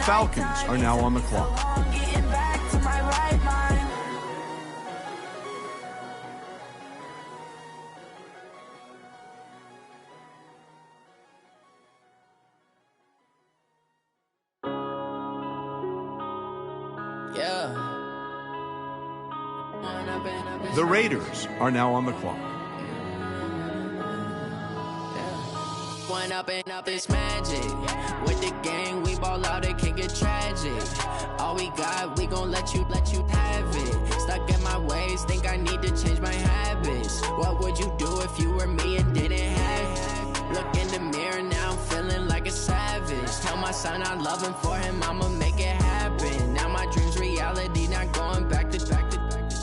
Falcons are now on the clock. The Raiders are now on the clock. One up and up is magic. With the gang, we ball out, it can get tragic. All we got, we gon' let you have it. Stuck in my ways, think I need to change my habits. What would you do if you were me and didn't have it? Look in the mirror, now I'm feeling like a savage. Tell my son I love him, for him I'ma make it happen. Now my dream's reality, not going back to.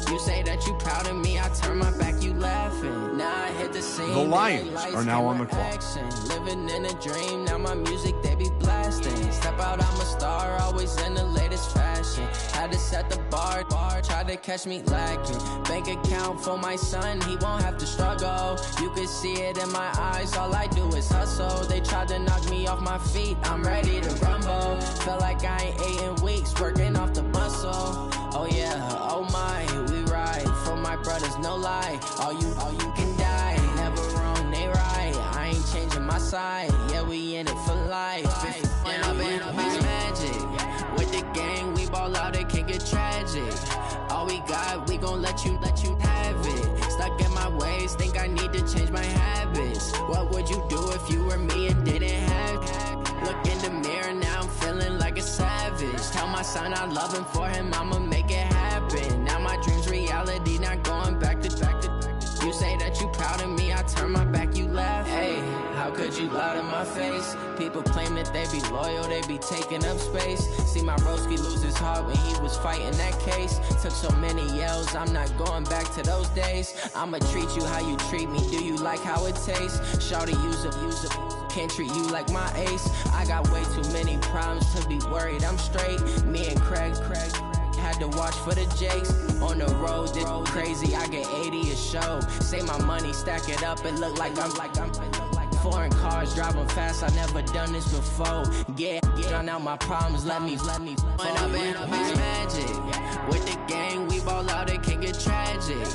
You say that you proud of me, I turn my back, you laughing. Now I hit the scene. The Lions are now on the clock. Living in a dream, now my music they be blasting. Step out, I'm a star, always in the latest fashion. Had to set the bar, try to catch me lacking. Bank account for my son, he won't have to struggle. You can see it in my eyes, all I do is hustle. They tried to knock me off my feet, I'm ready to rumble. Felt like I ain't ate in weeks, working off the muscle. Oh yeah, oh my, we ride for my brothers, no lie. All you can die, never wrong, they right. I ain't changing my side, yeah, we in it for life. And up is magic. With the gang, we ball out, it can get tragic. All we got, we gon' let you have it. Stuck in my ways, think I need to change my habits. What would you do if you were me and didn't have it? Look in the mirror, now I'm feeling like a savage. Tell my son I love him, for him I'ma make it happen. Now my dream's reality, not going back to. You say that you proud of me, I turn my back, you laugh. Hey, how could you lie to my face? People claim that they be loyal, they be taking up space. See my broski lose his heart when he was fighting that case. Took so many yells, I'm not going back to those days. I'ma treat you how you treat me, do you like how it tastes? Shawty, use a can't treat you like my ace. I got way too many problems to be worried, I'm straight. Me and Craig had to watch for the Jakes. On the road, this crazy, I get 80 a show. Say my money, stack it up, it look like I'm foreign cars, driving fast, I never done this before. Yeah, drown out my problems, let me One up and is magic. With the gang, we ball out, it can get tragic.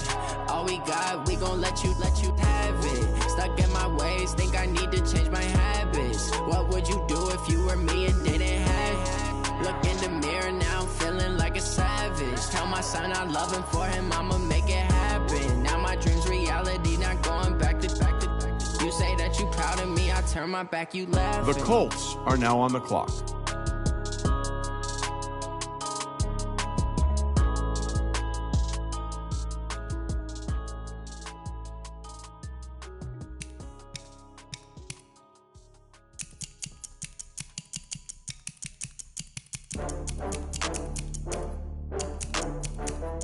All we got, we gon' let you have it. Stuck in my ways, think I need to change my habits. What would you do if you were me and didn't have it? Look in the mirror, now I'm feeling like a savage. Tell my son I love him, for him I'ma make it happen. Now my dream's reality, not going back to. You say that you proud of me, I turn my back, you laugh. The Colts are now on the clock.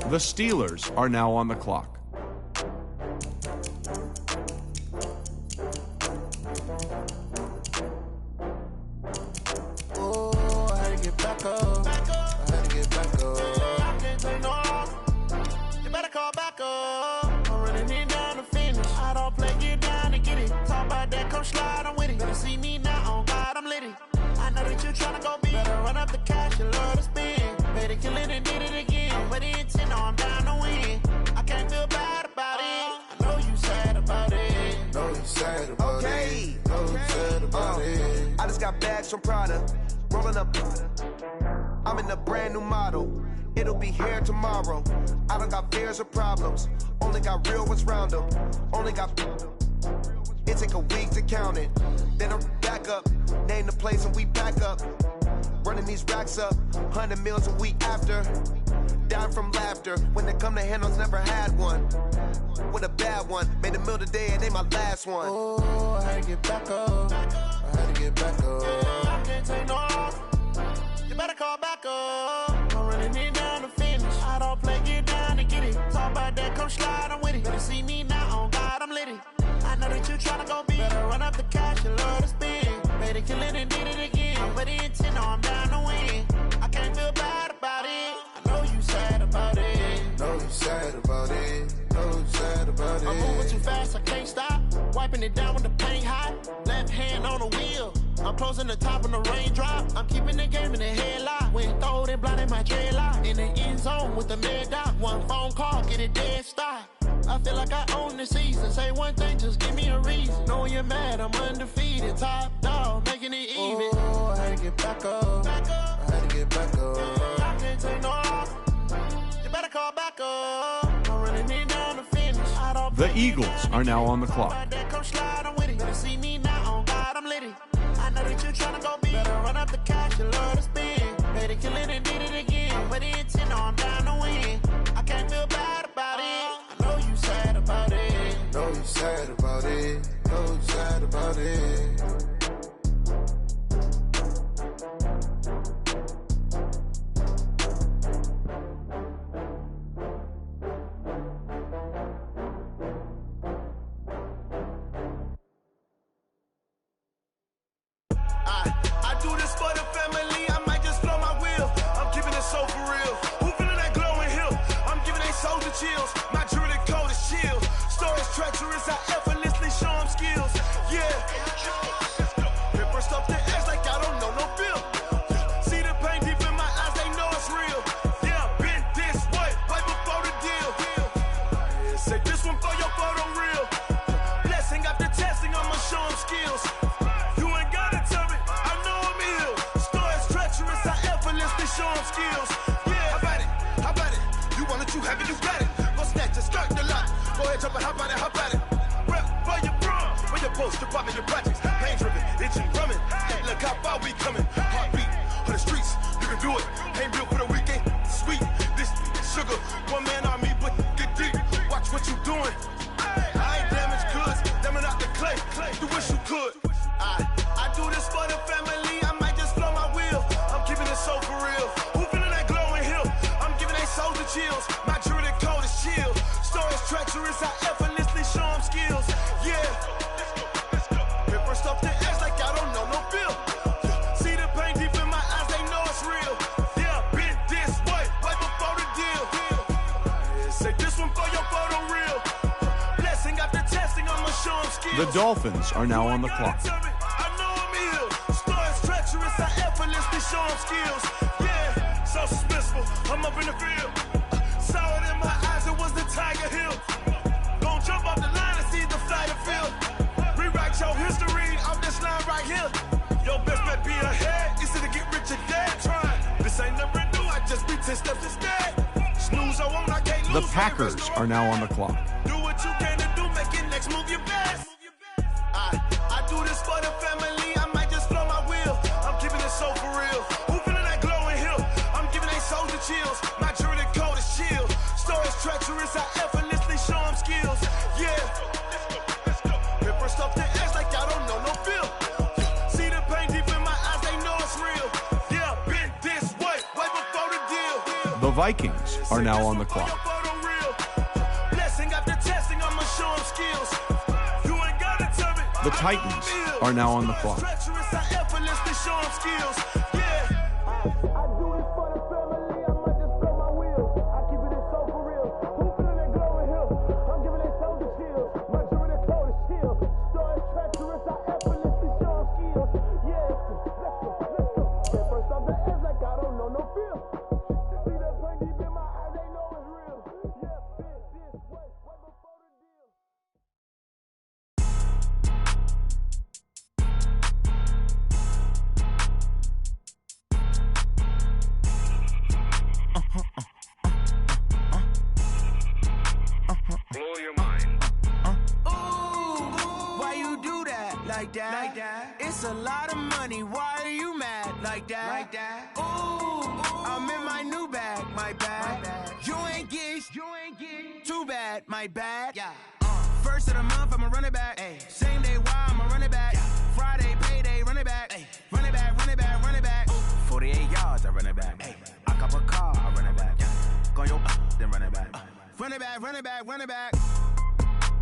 The Steelers are now on the clock. From Prada, rolling up. I'm in a brand new model. It'll be here tomorrow. I don't got fears or problems. Only got real ones round them. Only got. It take a week to count it. Then I'm back up. Name the place and we back up. Running these racks up. 100 meals a week after. Dying from laughter. When it come to handles, never had one. With a bad one. Made a meal today and ain't my last one. Oh, I had to get back up. I had to get back up. I can't take no off. You better call back up. I'm running it down to finish. I don't play, get down to get it. Talk about that, come slide, I'm with it. Better see me now, on God, I'm litty. I know that you tryna go big. Better run up the cash, you love to spend. Better kill it and did it again. I'm with the intent, no, I'm down to win. I can't feel bad about it. I know you sad about it. Know you sad about it. Know you sad about it. I'm moving too fast, I can't stop. Wiping it down with the paint hot. Left hand on the wheel. I'm closing the top on the raindrop. I'm keeping the game in the headlock. Went throwed and blinded my dreadlock. In the end zone with the mad dot. One phone call, get it dead stop. I feel like I own the season. Say one thing, just give me a reason. Knowing you're mad, I'm undefeated. Top dog, making it even. Oh, I had to get back up. I had to get back up. I can't take no off. You better call back up. I'm running it down the finish. The Eagles are now on the clock. Come slide, I'm with it. Better see me now, on God, I'm litty. I know that you're trying to go big. Better run up the cash, you love to spend. Better kill it and did it again. But the intent, I'm down to win. I can't feel bad about it. I know you sad about it. Know you sad about it. Know you sad about it. I do this for the family, I might just blow my wheel. I'm giving it so for real. Who feeling that glowing hill? I'm giving they soldier chills. My jewelry cold is chill. Stories treacherous, I effortlessly show them skills. Yeah. Paper stuff the edge like I don't know no feel. See the pain deep in my eyes, they know it's real. Yeah, been this way, right before the deal. Say this one for your photo reel. Blessing after testing, I'ma show them skills. Show them skills. Yeah, how about it? How about it? You want it, you have it, you got it. Go snatch it, skirt the lot. Go ahead, jump it, how about it? How about it? Rep for your bro, for your post, your poppin', your projects. Pain driven, itching, drumming. Hey, look how far we coming. Heartbeat on the streets, you can do it. Ain't built for the weekend. Sweet, this sugar, one man army, but get deep. Watch what you doing. I ain't damaged goods, damn it out the clay. You wish you could. I do this for the family. I might just blow my wheel. I'm keeping it so for real. Who feeling that glowing hill? I'm giving they soldier chills. My jewelry cold is chill. Stories treacherous, I effortlessly show them skills. Yeah. Paper stuff the edge like I don't know no feel. See the pain deep in my eyes, they know it's real. Yeah, been this way, right before the deal. Say this one for your photo reel. Blessing after testing, I'ma show them skills. The Dolphins are now on the clock. I effortlessly show them skills. Yeah, so suspenseful. I'm up in the field. Saw it in my eyes, it was the Tiger Hill. Gon' jump off the line and see the flight of field. Rewrite your history off this line right here. Your best bet be ahead. Easy to get rich or dead. Trying. This ain't never new, I just be 10 steps instead. Snooze, I won't, I can't lose. The Packers are now on the clock. Do what you can to do, make it next move your best. I do this for the family, I might just blow my wheel. I'm keeping it so for real. Who feeling that glowing hill? I'm giving they soldier chills. My jewelry cold is chill. Stories treacherous, I effortlessly show them skills. Yeah. Paper stuff the edge like I don't know no feel. See the pain deep in my eyes, they know it's real. Yeah, been this way, right before the deal. The Vikings are now on the clock. Blessing after testing, I'ma show them skills. The Titans are now on the clock. Like that. It's a lot of money. Why are you mad like that? Ooh, I'm in my new bag, my bag. You ain't get too bad, my bad. Yeah. First of the month, I'ma run it back. Ay. Same day, why I'ma run it back. Yeah. Friday, payday, run it back. Ay. Run it back, run it back, run it back. 48 yards, I run it back. Ay. I cop a car, I run it back. Yeah. Go your then run it back. Run it back, run it back, run it back.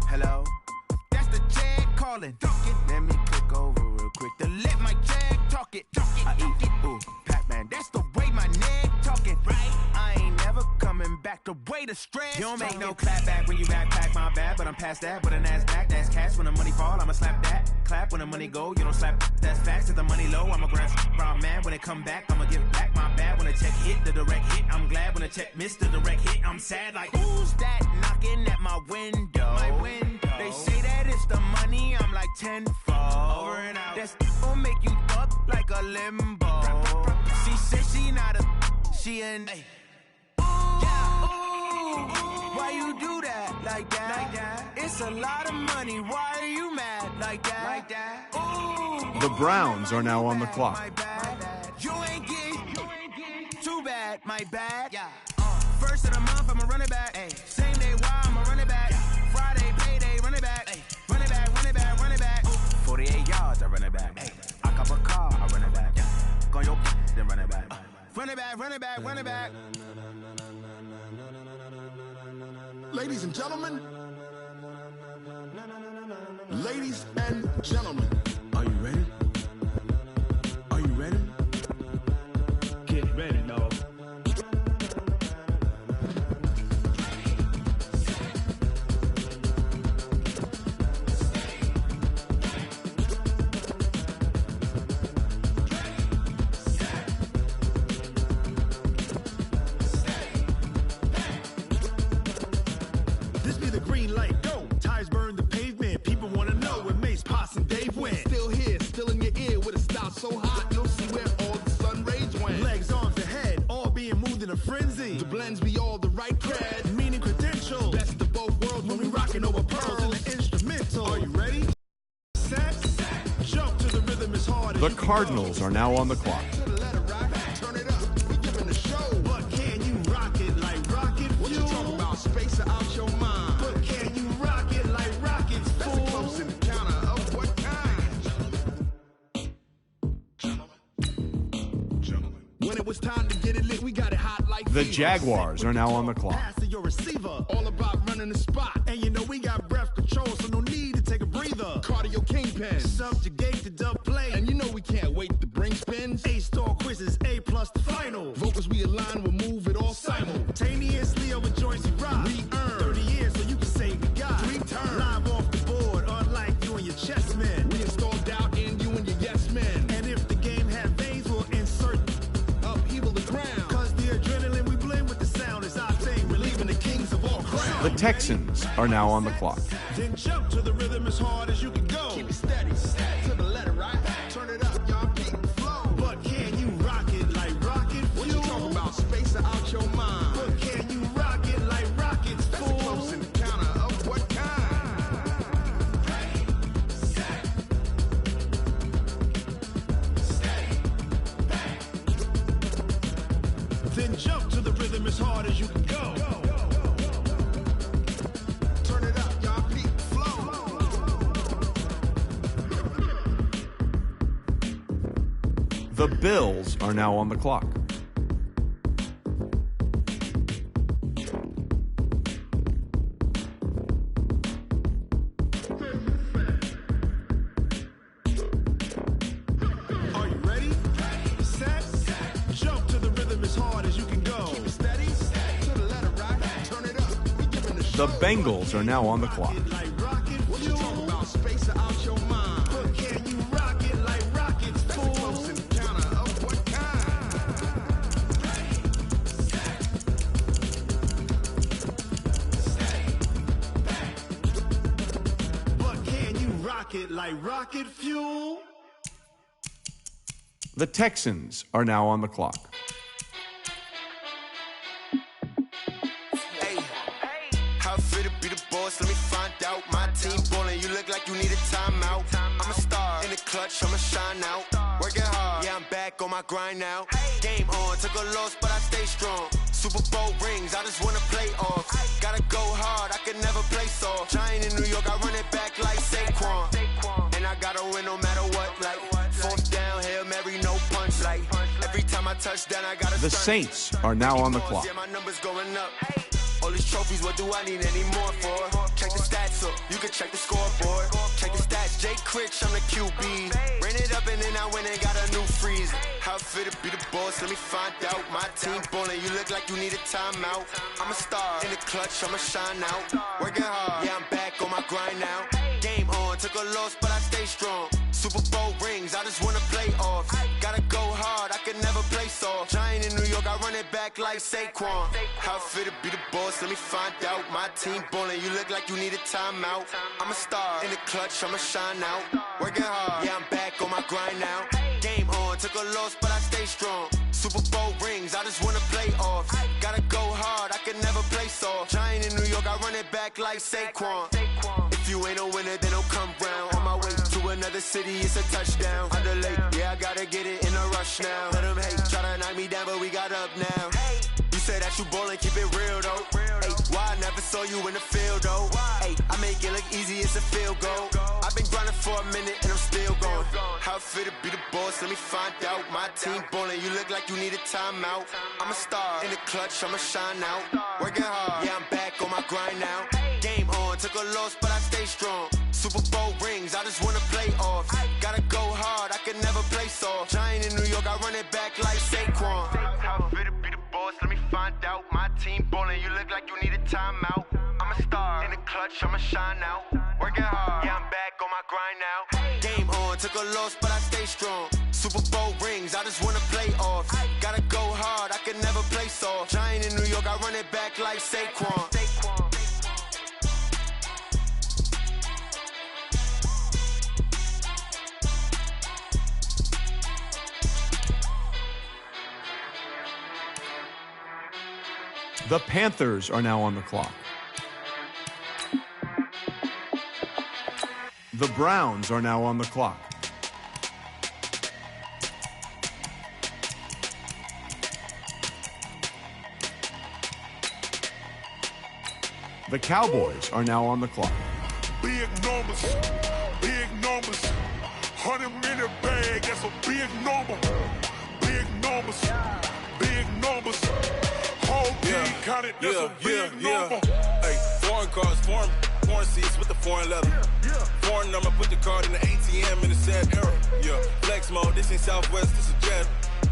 Hello? That's the check calling. Let me click over real quick to let my check talk it. I eat it, ooh, Pac-Man. That's the way my neck talking. Right? I ain't never coming back the way the stress. You don't make no clap back when you backpack, my bad. But I'm past that with a NASDAQ, that's cash. When the money fall, I'ma slap that. Clap when the money go, you don't slap, that's facts. If the money low, I'ma grab brown man. When it come back, I'ma give back my bad. When the check hit, the direct hit, I'm glad. When the check missed, the direct hit, I'm sad. Like, who's that knocking at my window? They say that it's the money, I'm like tenfold. Over and out. That's gon' make you up like a limbo. She said she not a, she an. Why you do that like that? It's a lot of money. Why are you mad like that? Ooh, The Browns are now on the clock. you ain't get too bad, my bad. First of the month, I'ma run it back. Same day, why I'ma run it back. Friday, payday, run it back. Run it back, run it back, run it back. 48 yards, I run it back. I cop a car, I run it back. Go on your then run it back. Run it back, run it back, run it back. Ladies and gentlemen, ladies and gentlemen, are you ready? Are you ready? Get ready, dog. This be the green light, go. Tires burn the pavement. People wanna know where Mace, Potts, and Dave went. Still here, still in your ear with a style so hot, you'll see where all the sun rays went. Legs, arms, and head, all being moved in a frenzy. The blends be all the right cred, meaning credential. Best of both worlds when we rockin' over pearls in the instrumental. Are you ready? Set, jump to the rhythm as hard as The you can Cardinals go. are now on the clock. To the letter rock, turn it up, we giving the show. But can you rock it like rocket fuel? What you talking about, space or out your mind? But can you rock it like rockets, fool? That's a close encounter of what kind? Gentlemen. When it was time to get it lit, we got it hot like The fever. Jaguars are now on the clock. Pass to your receiver, all about running the spot. And you know we got breath control, so no need to take a breather. Cardio kingpin, subjugate the dub play. And you know we can't wait to bring spins. A-star quizzes, A+ the final. Vocals we align, we'll move it all simultaneously over joints we rock. We earn 30 years so you can say we got 3 turns. Live off the board, unlike you and your chess men. We install doubt in you and your yes men. And if the game had veins, we'll insert upheaval the ground. Cause the adrenaline we blend with the sound is our thing. Relieving the kings of all crowns. The Texans are now on the clock. Then jump to the rhythm as hard as you can go. Keep it steady, to the letter right. Turn it up, y'all beat the flow. But can you rock it like rocket fuel? What you talking about, space or out your mind? But can you rock it like rockets, fool? That's a close encounter of what kind? Then jump to the rhythm as hard as you can go. Turn it up, y'all peak flow. The Bills are now on the clock. Are you ready? Set, jump to the rhythm as hard as you can go. Keep it steady, to the letter right. Turn it up, we giving the show. The Bengals are now on the clock. Like rocket, what you talking about? Space or out your mind? But can you rock it like rockets, fool? That's a close encounter of what kind? But can you rock it like rocket fuel? The Texans are now on the clock. Hey, how fit to be the boss? Let me find out. My team ballin', you look like you need a timeout. I'm a star in the clutch, I'ma shine out. Working hard, yeah, I'm back on my grind now. Game on, took a loss, but I stay strong. Super Bowl rings, I just wanna play off. Gotta go hard, I can never play soft. Giant in New York, I run it back like Saquon. And I gotta win no matter what, like fourth down, Hail Mary, no punch. Like every time I touch down, I gotta The Saints are now on the clock. Yeah, my numbers going up. All these trophies, what do I need any more for? Check the stats up, you can check the scoreboard. Check the stats, Jay Critch, I'm the QB. Ran it up and then I went and got a new freezer. How How fit to be the boss? Let me find out. My team ballin', you look like you need a timeout. I'm a star in the clutch, I'ma shine out. Working hard, yeah, I'm back on my grind now. Game on, took a loss, but I stay strong. Super Bowl rings, I just wanna play off. Gotta go hard, I can never play soft. Giant in New York, I run it back like Saquon. How fit to be the boss? Let me find out. My team ballin', you look like you need a timeout. I'm a star in the clutch, I'ma shine out. Working hard, yeah, I'm back on my grind now. Game on, took a loss, but I stay strong. Super Bowl rings, I just wanna play off. Gotta go hard, I can never play soft. Giant in New York, I run it back like Saquon. If you ain't a winner, then don't come round. On my way to another city, it's a touchdown. Under late, yeah, I gotta get it in a rush now. Let them hate, try to knock me down, but we got up now. You said that you ballin', keep it real though. Hey, why I never saw you in the field though? Hey, I make it look easy, it's a field goal. I've been grinding for a minute and I'm still going. How fit to be the boss? Let me find out. My team ballin', you look like you need a timeout. I'm a star in the clutch, I'ma shine out. Working hard, yeah, I'm back on my grind now. Game on, took a loss, but I stay strong. Super Bowl rings, I just wanna play off. Gotta go hard, I can never play soft. Giant in New York, I run it back like Saquon. How fit to be the boss? Let me find out. My team ballin', you look like you need a timeout. I'm a star in the clutch, I'ma shine out. Working hard, yeah, I'm back on my grind now. Game on, took a loss, but I stay strong. Super Bowl rings, I just wanna play off. Gotta go hard, I can never play soft. Giant in New York, I run it back like Saquon. The Panthers are now on the clock. The Browns are now on the clock. The Cowboys are now on the clock. Big numbers, 100 minute bag, that's a big number. Big numbers, whole team counted, that's a big number. Hey, foreign cars, foreign seats with the foreign leather. Foreign number, put the card in the ATM in the sad era. Yeah, flex mode, this ain't Southwest, this is jet.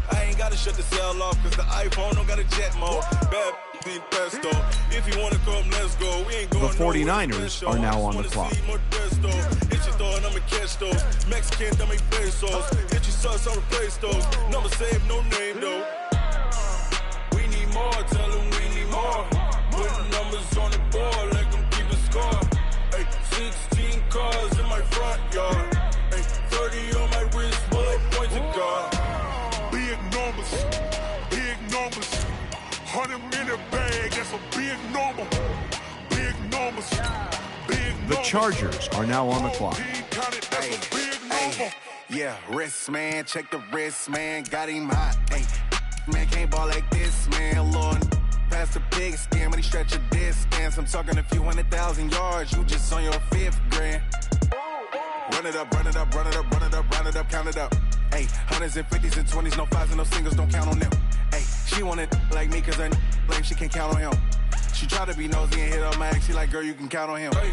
I ain't gotta shut the cell off, cause the iPhone don't got a jet mode. Bad beat pesto. If you wanna come, let's go. We ain't going. The 49ers are now on the clock. Hit your thought, I'ma catch those. Mexican, dummy pesos. Hit your sauce, I'll replace those. Number save, no name though. We need more, tell them we need more. Put numbers on the board, let them keep a score. Hey, 16 cars in my front yard. Hey, 30 on my wrist, bullet point to God. Big numbers, 100 minute bag, that's a big number. Big numbers, The Chargers are now on the clock. Yeah, wrist man, check the wrist man, got him hot. Hey, man can't ball like this, man. Lord, past the big skin when he stretch a distance. I'm talking a few 100,000 yards, you just on your 5th grand. Run it up, count it up. Hey, hundreds and 50s and 20s, no 5s and no singles, don't count on them. Hey, she wanted like me cause her like she can count on him. She tried to be nosy and hit her max, she like, girl, you can count on him. Hey,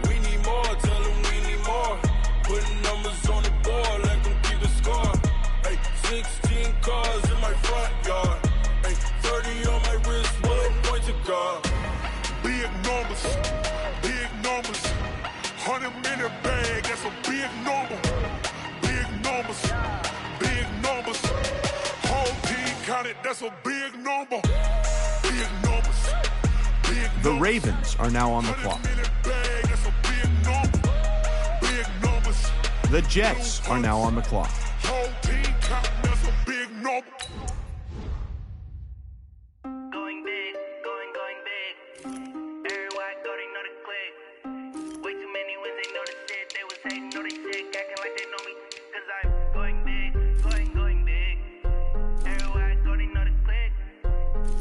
we need more, tell them we need more. Putting numbers on the board, let them keep the score. Hey, 16 cars in my front yard. Hey, 30 on my wrist, bullet point to God. Big numbers, 100 minute bag, that's a big number. Big numbers, whole team counted, that's a big number. Big numbers, The Ravens are now on the clock. The Jets are now on the clock. Whole team counted, that's a big number. Going big. Everywhere I go, they know the click. Way too many wins, they know the shit. They was hating, know they sick, acting like they know me. Cause I'm going big. Everywhere I go, they know the click.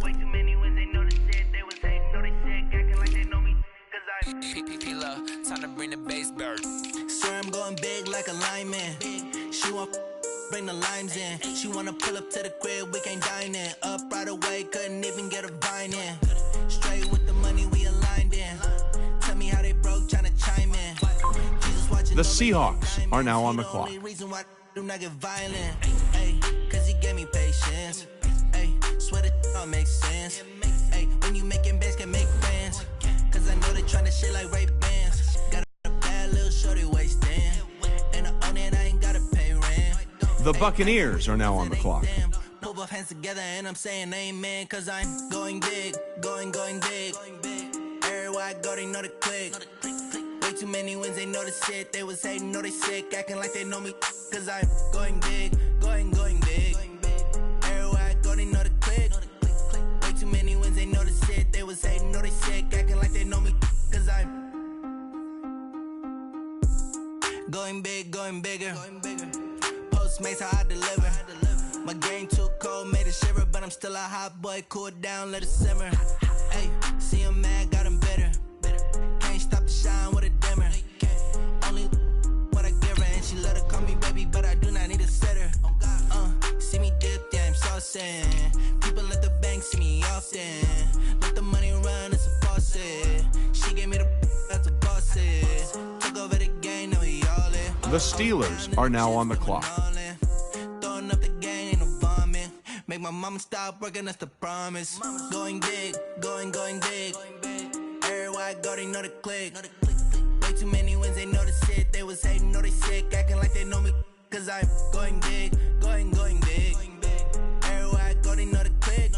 Way too many wins, they know the shit. They was hating, know they sick, acting like they know me. Cause I'm P-Love, time to bring the bass bird. Swear I'm going big like a lineman. She want bring the limes in. She wanna pull up to the crib, we can't dine in. Up right away, couldn't even get a vine in. Straight with the money we aligned in. Tell me how they broke, tryna chime in. Jesus watching The Seahawks are now on the clock. Only reason why do not get violent. Hey, gave me patience. Hey, swear it all makes sense. Hey, when you making bands, can make friends. Cause I know they tryna shit like Ray-Bans. Got a bad little shorty wasting. And I own it, I ain't gotta pay rent. The Buccaneers are now on the clock. Put both hands together and I'm saying amen. Cause I'm going big, going big. Everywhere I go, they know the click. Way too many wins, they know the shit. They was hating, know they sick, acting like they know me. Cause I'm going big, going big. Everywhere I go, they know the click. Way too many wins, they know the shit. They was hating, know they sick, acting like they know me. Cause I'm going big, going bigger. Postmates, how I deliver. My game too cold, made it shiver. But I'm still a hot boy, cool it down, let it simmer. Hey, see him mad, got him bitter. Can't stop the shine with a dimmer. Only what I give her, and she let her call me baby, but I do not need a sitter. See me dip, yeah, I'm saucing. People at the bank see me often. Let the money run, it's a faucet. She gave me the that's a boss it. Took over the game, now we all in. The Steelers are now on the clock. Throwing up the game, ain't no vomit. Make my mama stop working, that's the promise. Going big, going big. Everywhere I go, they know the click. Way too many wins, they know the shit. They was hating, know they sick, acting like they know me. Cause I'm going big, going big. Everywhere I go, they know the click.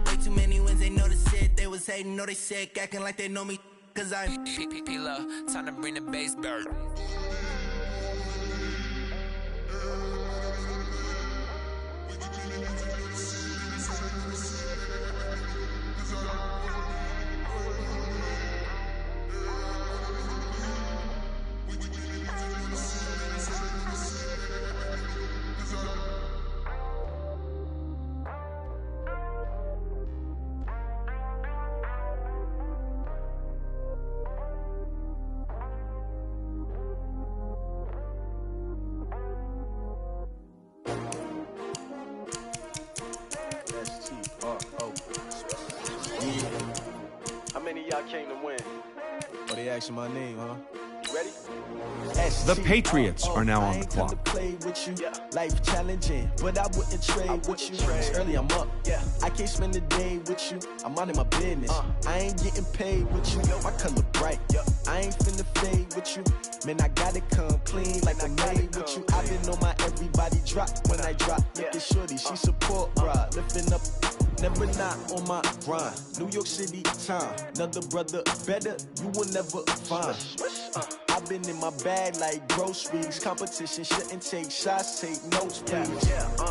Way too many wins, they know the shit. They was hating, know they sick, acting like they know me. Cause I'm P-P-P-Love, time to bring the bass back. How many of y'all came to win? Oh, they asking my name, huh? You ready? The Patriots are now on the clock. I ain't come to play with you. Life challenging, but I wouldn't trade with you. It's early, I'm up. I can't spend the day with you. I'm minding my business. I ain't getting paid with you. My color bright. I ain't finna fade with you. Man, I gotta come clean like I'm made with you. I've been on my everybody drop when I drop. Look at shorty, she support ride. Lifting up, never not on my grind. New York City time. Another brother better, you will never find. I've been in my bag like groceries. Competition shouldn't take shots, take notes, please.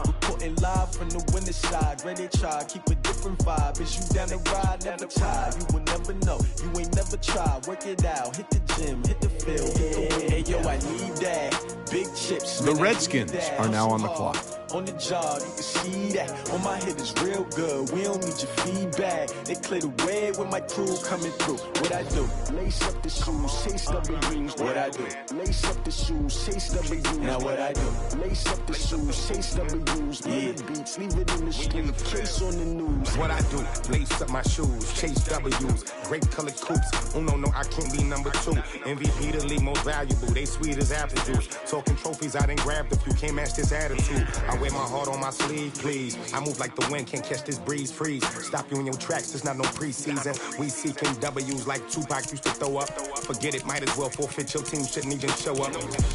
Reporting live from the winning side. Ready to try, keep a different vibe. Is you down the ride, never tired. You will never know, you ain't never tried. Work it out, hit the gym, hit the field, hit the wind. Hey yo, I need that. Big chips. The Redskins are now on the clock. On the job, you can see that. On my head is real good. We don't need your feedback. They clear the way with my crew coming through. What I do? Lace up the shoes, chase W's. What I do? Lace up the shoes, chase W's. Now what I do? Lace up the shoes, chase W's. Yeah. Beats, leave it in the street. Case on the news. What I do? Lace up my shoes, chase W's. Great colored coops. Oh no, I can't be number 2. MVP the league most valuable. They sweet as apple juice. Talking trophies, I didn't grab the few. Can't match this attitude. I wear my heart on my sleeve, please. I move like the wind, can't catch this breeze, freeze. Stop you in your tracks, there's not no preseason. We seeking W's like Tupac used to throw up. Forget it, might as well forfeit. Your team shouldn't even show up.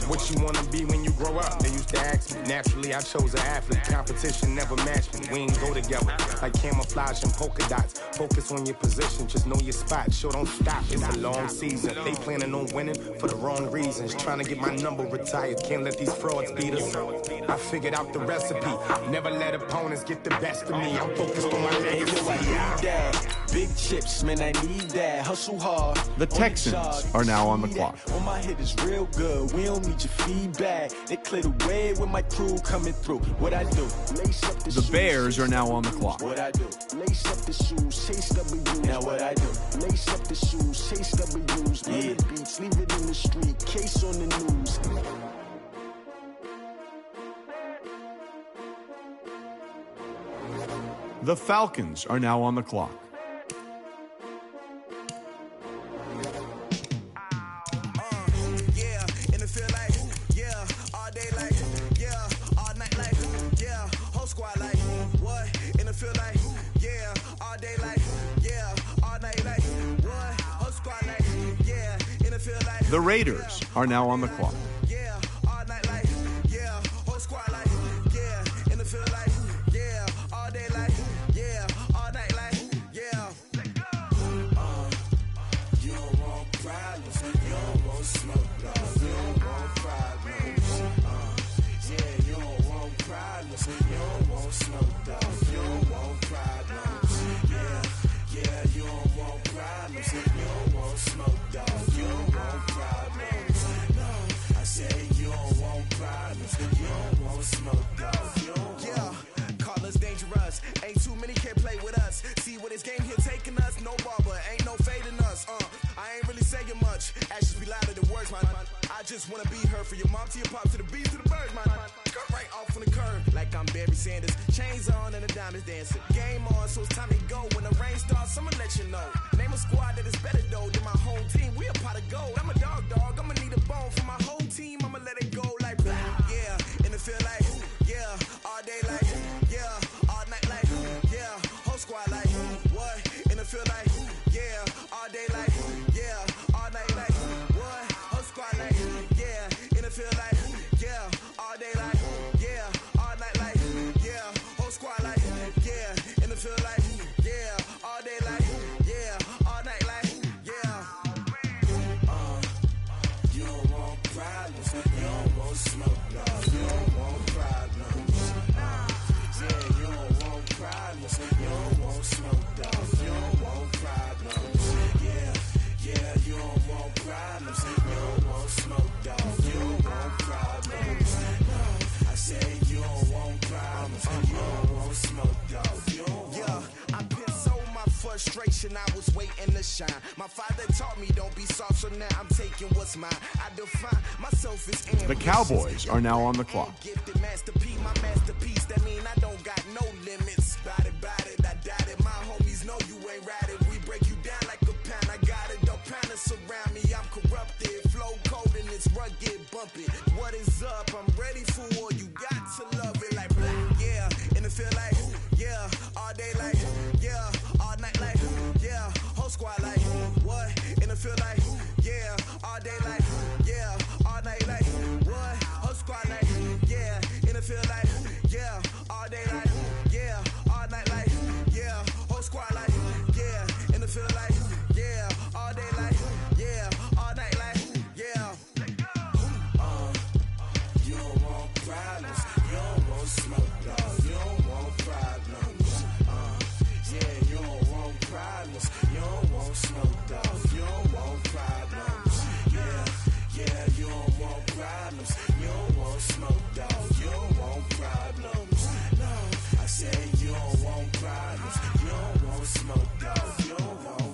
What you wanna be when you grow up? They used to ask me. Naturally, I chose an athlete. Competition never matched me. We ain't go together like camouflage and polka dots. Focus on your position, just know your spot. Sure, don't stop, it's a long season. They planning on winning for the wrong reasons. Trying to get my number retired, can't let these frauds beat us. I figured out the recipe. Never let opponents get the best of me. I'm focused on my legacy. I need that. Big chips, man, I need that. Hustle hard. The Texans are now on the clock. On my head is real good. We don't need your feedback. They clear the way with my crew coming through. What I do? Lace up the shoes. The Bears are now on the clock. What I do? Lace up the shoes, chase W's. Now what I do? Lace up the shoes, chase W's. Yeah. Beats, leave it in the street. Case on the news. The Falcons are now on the clock. The Raiders are now on the clock. Yeah, all night like, yeah, whole squad like, yeah, in the field like, yeah, all day like, yeah, all night like, yeah. You don't want problems, you don't want smoke, dog. You don't want problems. Yeah, you don't want problems, you don't want smoke, dog. You don't want problems. Yeah, you don't want problems, you don't want smoke, dog. You don't want problems. No, I say you don't want problems, you don't want smoke, dog. You don't want. Call us dangerous. Ain't too many can play with us. See what this game here taking us. No barber, ain't no fading us. I ain't really saying much. Actions be louder than words, man. I just wanna be heard from your mom to your pop to the beat to the birds, man. Cut right off on the curb like I'm Barry Sanders. Chains on and the diamonds dancing. Game on, so it's time to go. When the rain starts, I'ma let you know. Name a squad that is better though than my home team. We a pot of gold. I'm a dog. I'ma need a bone for my whole team. I'ma let it go like blah. Yeah, in the field like yeah, all day like yeah, all night like yeah, whole squad like what? In the field like yeah, all day like yeah, all night like what? Whole squad like yeah, in the field like yeah, all day like yeah, all night like yeah, whole squad like yeah, in the field like yeah, all day like yeah, all night like yeah. You don't want problems, you don't want smoke, dog. You don't want problems. Yeah, you don't want problems, you don't want smoke, dog. You don't want problems. Yeah, you don't want problems, you don't want smoke, dog. You don't want problems. No, I say you don't want problems, you don't want smoke, dog. You don't want. I been so my frustration, I was waiting to shine. My father taught me don't be soft, so now I'm taking what's mine. I define myself as ambitious. The Cowboys are now on the clock. Gifted masterpiece, my masterpiece. That mean I don't got no limits. Bout it, I doubt it. My homies know you ain't ratted. We break you down like a pound. I got it, don't pound to surround me. I'm corrupted, flow cold and it's rugged, bumpy. What is up? I'm ready for war. You got to love it like blah. Yeah, in the field like yeah, all day like yeah, all night like yeah, whole squad like what? In the field like yeah, all day like yeah, all night like what? Whole squad like yeah, in the field like yeah, all day like yeah, all night like yeah, whole squad like yeah, in the field like yeah, all day like yeah, all night like yeah. You don't want problems, you don't want smoke, dog. You don't want problems. Yeah, you don't want problems, you don't want smoke, dog. You don't want problems. Yeah, you don't want problems, you don't want smoke, dog. You don't want problems. No, I say you don't want problems, you don't want smoke, dog. You don't want.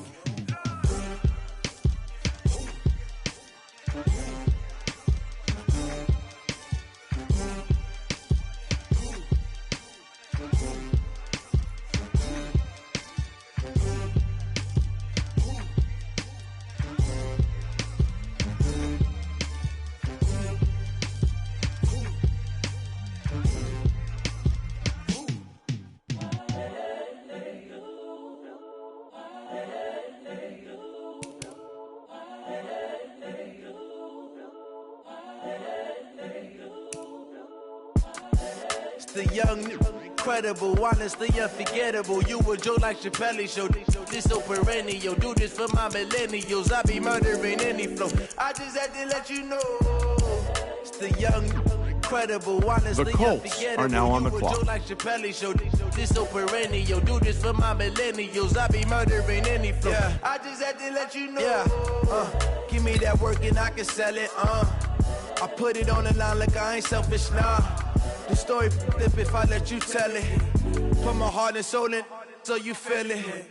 The young, incredible, honestly unforgettable. You a joke like Chappelle show. This so perennial. Do this for my millennials. I be murdering any flow. I just had to let you know. It's the young, incredible, honestly The Colts unforgettable. are now on the You a clock. joke like Chappelle show. This so perennial. Do this for my millennials. I be murdering any flow. Yeah. I just had to let you know. Yeah. Give me that work and I can sell it. I put it on the line like I ain't selfish, nah. The story flip if I let you tell it. Put my heart and soul in so you feel it.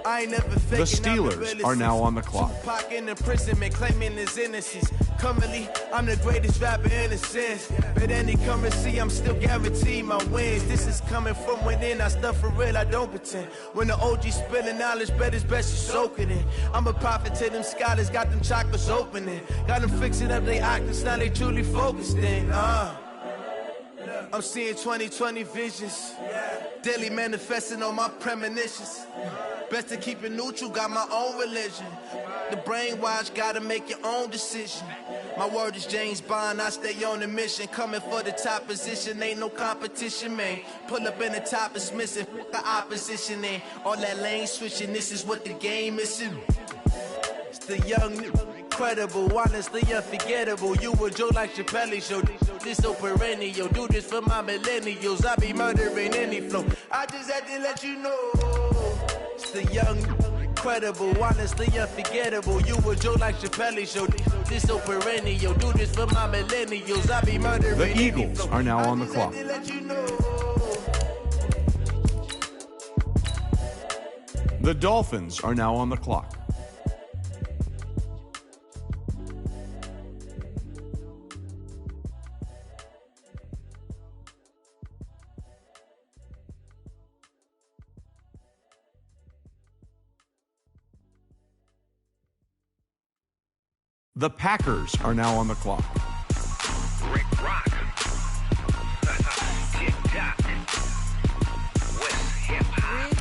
I ain't never faking. The Steelers are now on the clock. Tupac in imprisonment, claiming his innocence. Currently, I'm the greatest rapper in a sense. But any currency, I'm still guaranteed my wins. This is coming from within. I stuff for real, I don't pretend. When the OG spilling knowledge, bet it's best you soak it in. I'm a prophet to them scholars, got them chakras opening. Got them fixing up they octaves, now they truly focused in. I'm seeing 2020 visions. Daily manifesting on my premonitions. Best to keep it neutral, got my own religion. The brainwash, gotta make your own decision. My word is James Bond, I stay on the mission. Coming for the top position, ain't no competition, man. Pull up in the top is missing, fuck the opposition, and all that lane switching, this is what the game is. It's the young, incredible, honestly unforgettable. You a Joe like Chappelle show. This so perennial, do this for my millennials. I be murdering any flow. I just had to let you know. It's the young, incredible, honestly unforgettable. You a Joe like Chappelle show. This so perennial, do this for my millennials. I be murdering The Eagles are now on the clock. The Dolphins are now on the clock. The Packers are now on the clock. Rick Rock. Tick-tock. West hip-hop.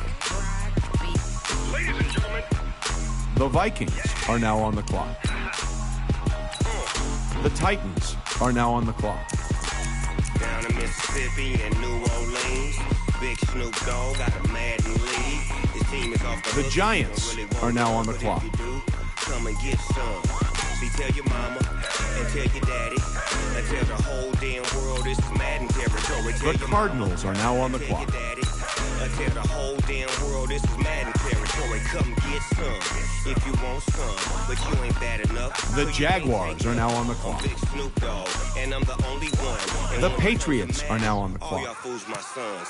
Ladies and gentlemen. The Vikings are now on the clock. The Titans are now on the clock. Down in Mississippi and New Orleans, Big Snoop Dogg got a Madden league. His team is off the The Giants are now on the clock. Come and get some. See, tell your mama and tell your daddy and tell the whole damn world this is Madden territory. Tell The Cardinals are now on the tell clock. your daddy and tell the whole damn world this is Madden territory. Come get some if you want some, but you ain't bad enough. The So you Jaguars can't are now take on the none. clock. I'm Big Snoop Dogg, and I'm the only one. And The when it Patriots comes to are now on the Madden, all y'all clock. fools my sons.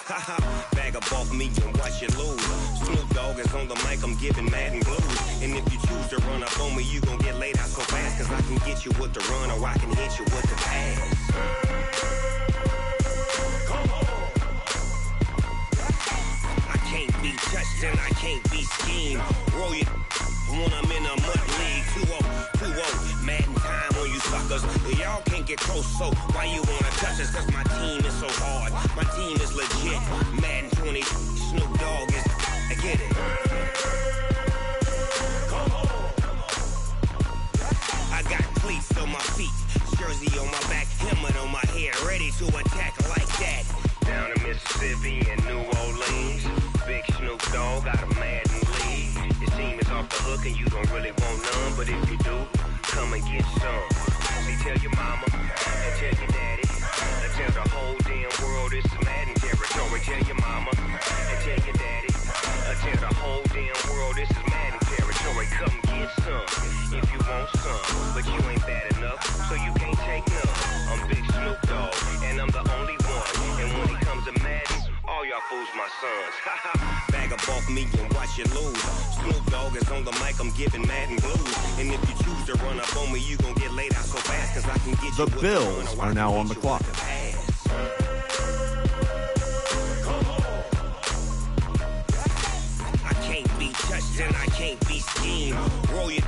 Bag up off me and watch you lose. Snoop Dogg is on the mic, I'm giving Madden blues. And if you choose to run up on me, you gon' get laid out so fast. Cause I can get you with the run or I can hit you with the pass. I can't be touched and I can't be schemed. Roll it when I'm in a mud league. 2-0, Madden time on you suckers. Y'all can't get close, so why you wanna touch us? Cause my team is so hard. My team is legit. Madden 20, Snoop Dogg is, I get it. I got cleats on my feet, jersey on my back, helmet on my head, ready to attack like that. Down in Mississippi and New Orleans, Big Snoop Dogg got a Madden league. His team is off the hook and you don't really want none, but if you do, come and get some. See, tell your mama and tell your daddy, and tell the whole damn world this is Madden territory. Tell your mama and tell your daddy, and tell the whole damn world this is Madden territory. Come get some if you want some, but you ain't bad enough, so you can't take none. I'm Big Snoop Dogg, and I'm the only one. And when it comes to Madden, all y'all fools my sons. Bag up off me and watch you lose. Snoop Dogg is on the mic, I'm giving Madden blues. And if you choose to run up on me, you gon' get laid out so fast. Cause I can get you The with Bills the run, are now on the clock. I can't be touched and I can't be schemed. Roll it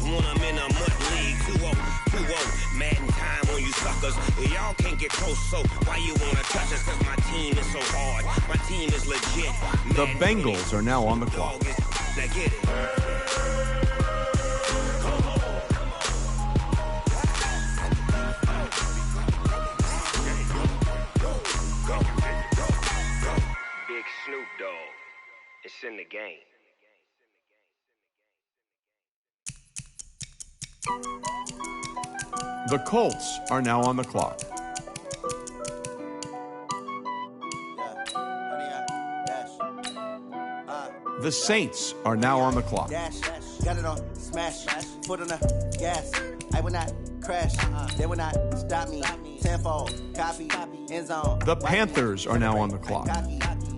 when I'm in a mud league. 2-0, Madden time on you suckers. Y'all can't get close, so why you wanna touch us? Cause my team is so hard. My team is legit. The Bengals are now on the clock. Now get it. Big Snoop Dogg. It's in the game. The Colts are now on the clock. The Saints are now on the clock. Dash, got it on, smash, foot on the gas. I will not crash, they will not stop me. Tenfold, copy, end zone. The Panthers are now on the clock.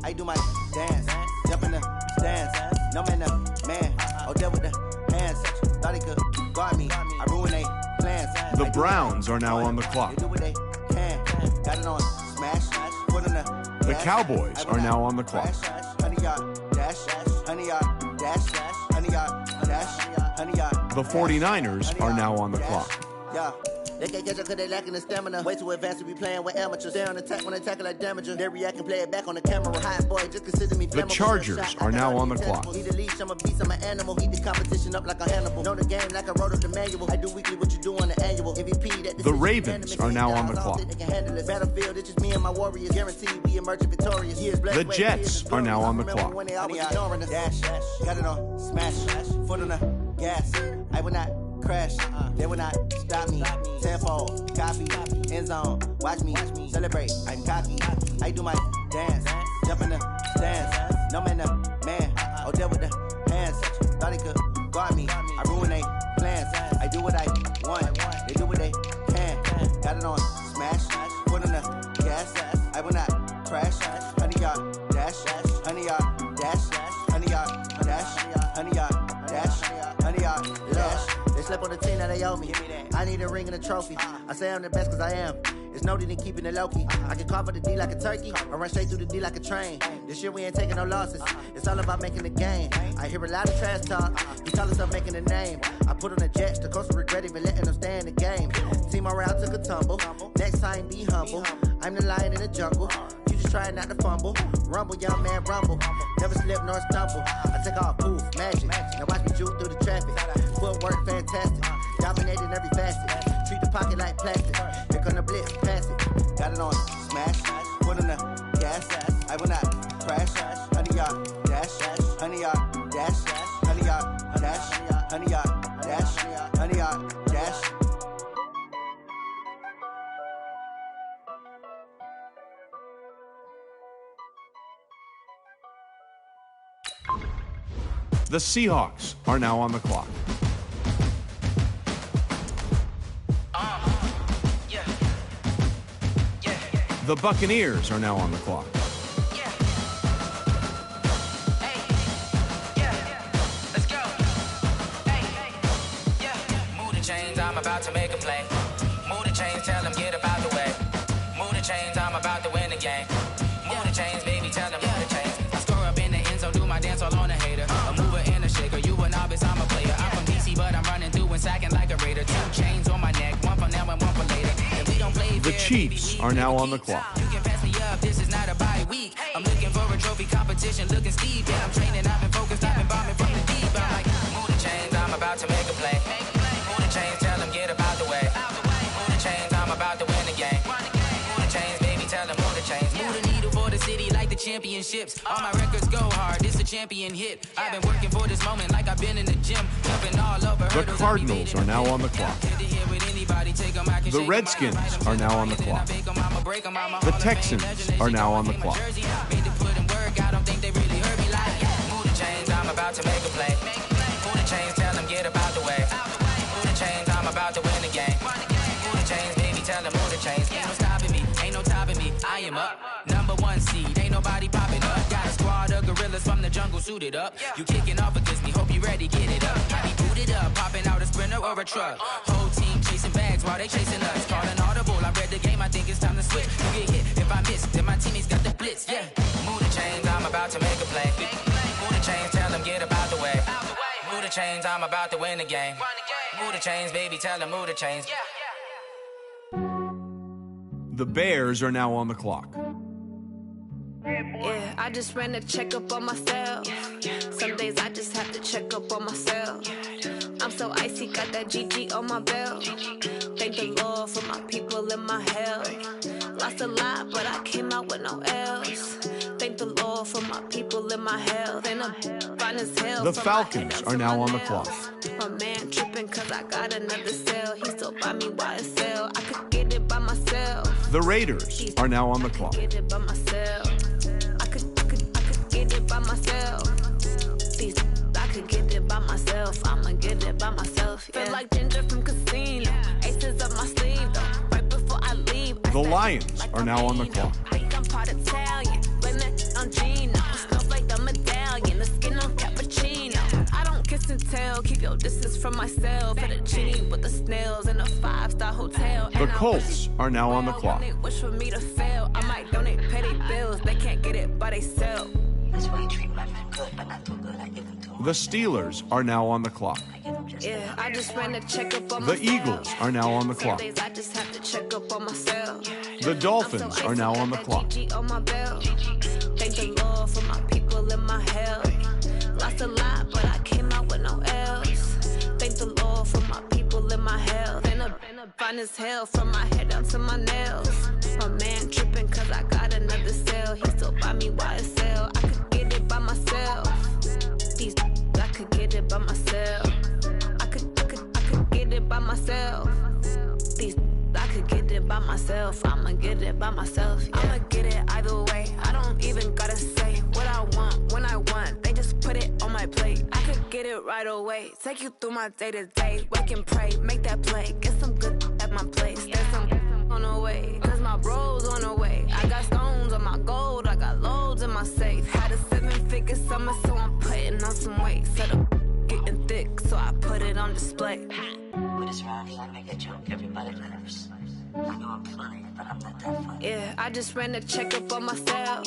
I do my dance, jump in the stands. No man, the man, oh, deal with the hands. Thought he could guard me, I ruin they plans. The Browns are now on the clock. They do what they can, got it on, smash, foot on the The Cowboys are now on the clock. 100 yard dash, 100 yard dash, 100 yard dash, 100 yard. The 49ers are now on the clock. Yeah, They can't catch up cause they lacking the stamina. Way too advanced to be playing with amateurs. Stay on attack when they tackle like damager. They react and play it back on the camera. Hot boy, just consider me The Chargers are now on the clock. Need a leash, I'm a beast, I'm an animal. Heat the competition up like a Hannibal. Know the game like I wrote up the manual. I do weekly what you do on the annual. MVP that The Ravens are now on the clock. Battlefield, it's just me and my warriors. Guaranteed we emerging victorious. The Jets are now on the clock. Dash, got it on, smash, foot on the gas. I will not crash, they will not stop me. Tenfold, copy, end zone, watch me celebrate. I'm cocky, I do my dance, jump in the stands. No man, man, oh there with the hands. Thought he could guard me, I ruin they plans. I do what I want, they do what they can. Got it on, smash, foot on the gas. I will not crash, 100 yard dash, 100 yard dash, 100 yard dash, 100 yard dash, 100 yard dash. They slept on the team that they owe me. I need a ring and a trophy. I say I'm the best cause I am. It's no need in keeping it low-key. I can carve up the D like a turkey or run straight through the D like a train. This year we ain't taking no losses. It's all about making the game. I hear a lot of trash talk. You call yourself making a name. I put on the Jets. The coach will regret even letting them stay in the game. Team around took a tumble. Next time be humble. I'm the lion in the jungle. You just trying not to fumble. Rumble, young man, rumble. Never slip nor stumble. I take off, poof, magic. Now watch me juke through the traffic. Footwork fantastic. Dominating every facet. Treat the pocket like plastic. Here come the blitz, pass it. Got it on, smash. Foot on the gas. I will not crash. 100 yard dash. 100 yard dash. 100 yard dash. 100 yard dash. 100 yard dash. The Seahawks are now on the clock. The Buccaneers are now on the clock. Move the chains, I'm about to make a play. Move the chains, tell them get about the way. Move the chains, I'm about to win the game. Move the chains, baby, tell them move the chains. I score up in the end zone, do my dance all on a hater. A mover and a shaker, you a novice, I'm a player. I'm from DC, but I'm running through and sacking like a raider. 2 chains on my neck, one for now and one for later. And we don't play The Chiefs are now on the clock. You can pass me up, this is not a bye week. I'm looking for a trophy competition, looking steep. Yeah, I'm training, I've been focused, I've been bombing from the deep. I'm like, move the chains, I'm about to make a play. Move the chains, tell them get about the way. Move the chains, I'm about to win the game. Move the chains, baby, tell them move the chains. Move the needle for the city like the championships. All my records go hard, this a champion hit. I've been working for this moment like I've been in the gym. Jumping all over. The Cardinals are now on the clock. The Redskins are now on the clock. The Texans are now on the clock. Move the chains, I'm about to make a play. Move the chains, tell them get about the way. Move the chains, I'm about to win the game. Move the chains, baby, tell them move the chains. Ain't no stopping me, ain't no topping me. I am up, #1 seed, ain't nobody popping up. Got a squad of gorillas from the jungle suited up. You kicking off against me, hope you ready, get it up. Got me booted up, popping out a Sprinter or a truck. Whole team chasing bags while they chasing us. Call an audible, I read the game, I think it's time to switch. You get hit, if I miss, then my teammates got the blitz, yeah. Move the chains, I'm about to make a play. Move the chains, tell them get about the way. Move the chains, I'm about to win the game. Move the chains, baby, tell them move the chains. The Bears are now on the clock. Yeah, I just ran a checkup on myself. Some days I just have to check up on myself. I'm so icy, got that GG on my belt. Thank the Lord for my people and my health. Lost a lot, but I came out with no L's. Thank the Lord for my people and my health. And I'm fine as hell. The Falcons are now on the clock. My man tripping cause I got another cell. He still buy me YSL. I could get it by myself. The Raiders are now on the clock. Get it by myself. I could get it by myself. These I could get it by myself. I'ma get it by myself. Yeah. Feel like Ginger from Casino. Aces up my sleeve though. Right before I leave. The Lions are now on the clock. I'm part Italian. Blame that on Gino. Snowflake the medallion. The skin on cappuccino. I don't kiss and tell. Keep your distance from myself. At a genie with the snails in a 5-star hotel. The Colts are now on the clock. Wish for me to fail. I might donate petty bills. They can't get it, but they sell. The Steelers are now on the clock. Yeah, I just ran a checkup on The Eagles are now on the clock. Some days I just have to check up on myself. The Dolphins are now on the clock. On my belt. Thank the Lord for my people in my health. Lost a lot, but I came out with no else. Thank the Lord for my people in my health. And a fine as hell from my head down to my nails. My man tripping cause I got another cell. He still buy me YSL. I could get it by myself. These I could get it by myself. I could get it by myself. These I could get it by myself. I'ma get it by myself. Yeah. I'ma get it either way. I don't even gotta say what I want when I want. They just put it on my plate. I could get it right away. Take you through my day to day. Wake and pray, make that play. Get some good at my place. There's some on the way. Cause my bros on the way. I got stones on my gold. I got loads in my safe. Had a 7-figure summer, so I'm putting on some weight. Set up getting thick, so I put it on display. With this rhyme, I make a joke, everybody laughs. I know I'm funny, but I'm not that funny. Yeah, I just ran a checkup on myself.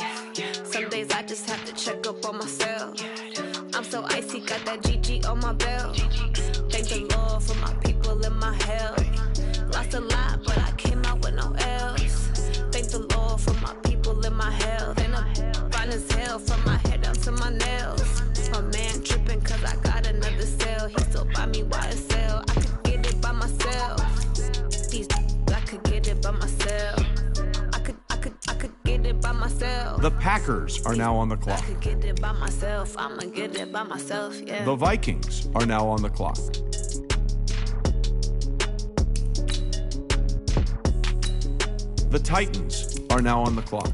Some days I just have to check up on myself. I'm so icy, got that GG on my belt. Thank the Lord for my people in my health. Lost a lot, but I came out with no else. Thank the Lord for my people in my health. And I'm fine as hell from my head down to my nails. My man tripping cause I got another cell. He still buy me YSL. I could get it by myself. These I could get it by myself. I could get it by myself. The Packers are now on the clock. I could get it by myself. I'ma get it by myself, yeah. The Vikings are now on the clock. The Titans are now on the clock.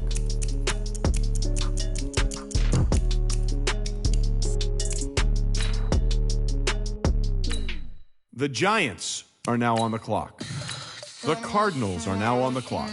The Giants are now on the clock. The Cardinals are now on the clock.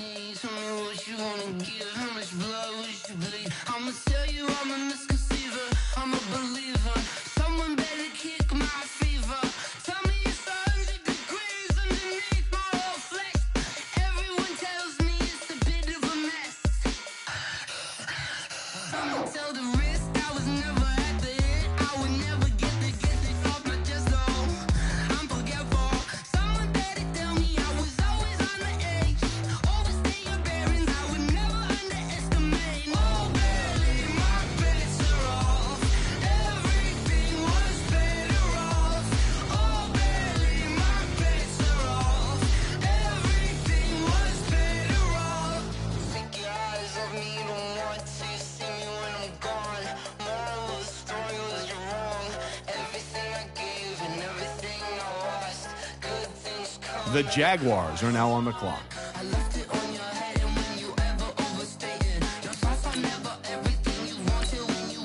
The Jaguars are now on the clock.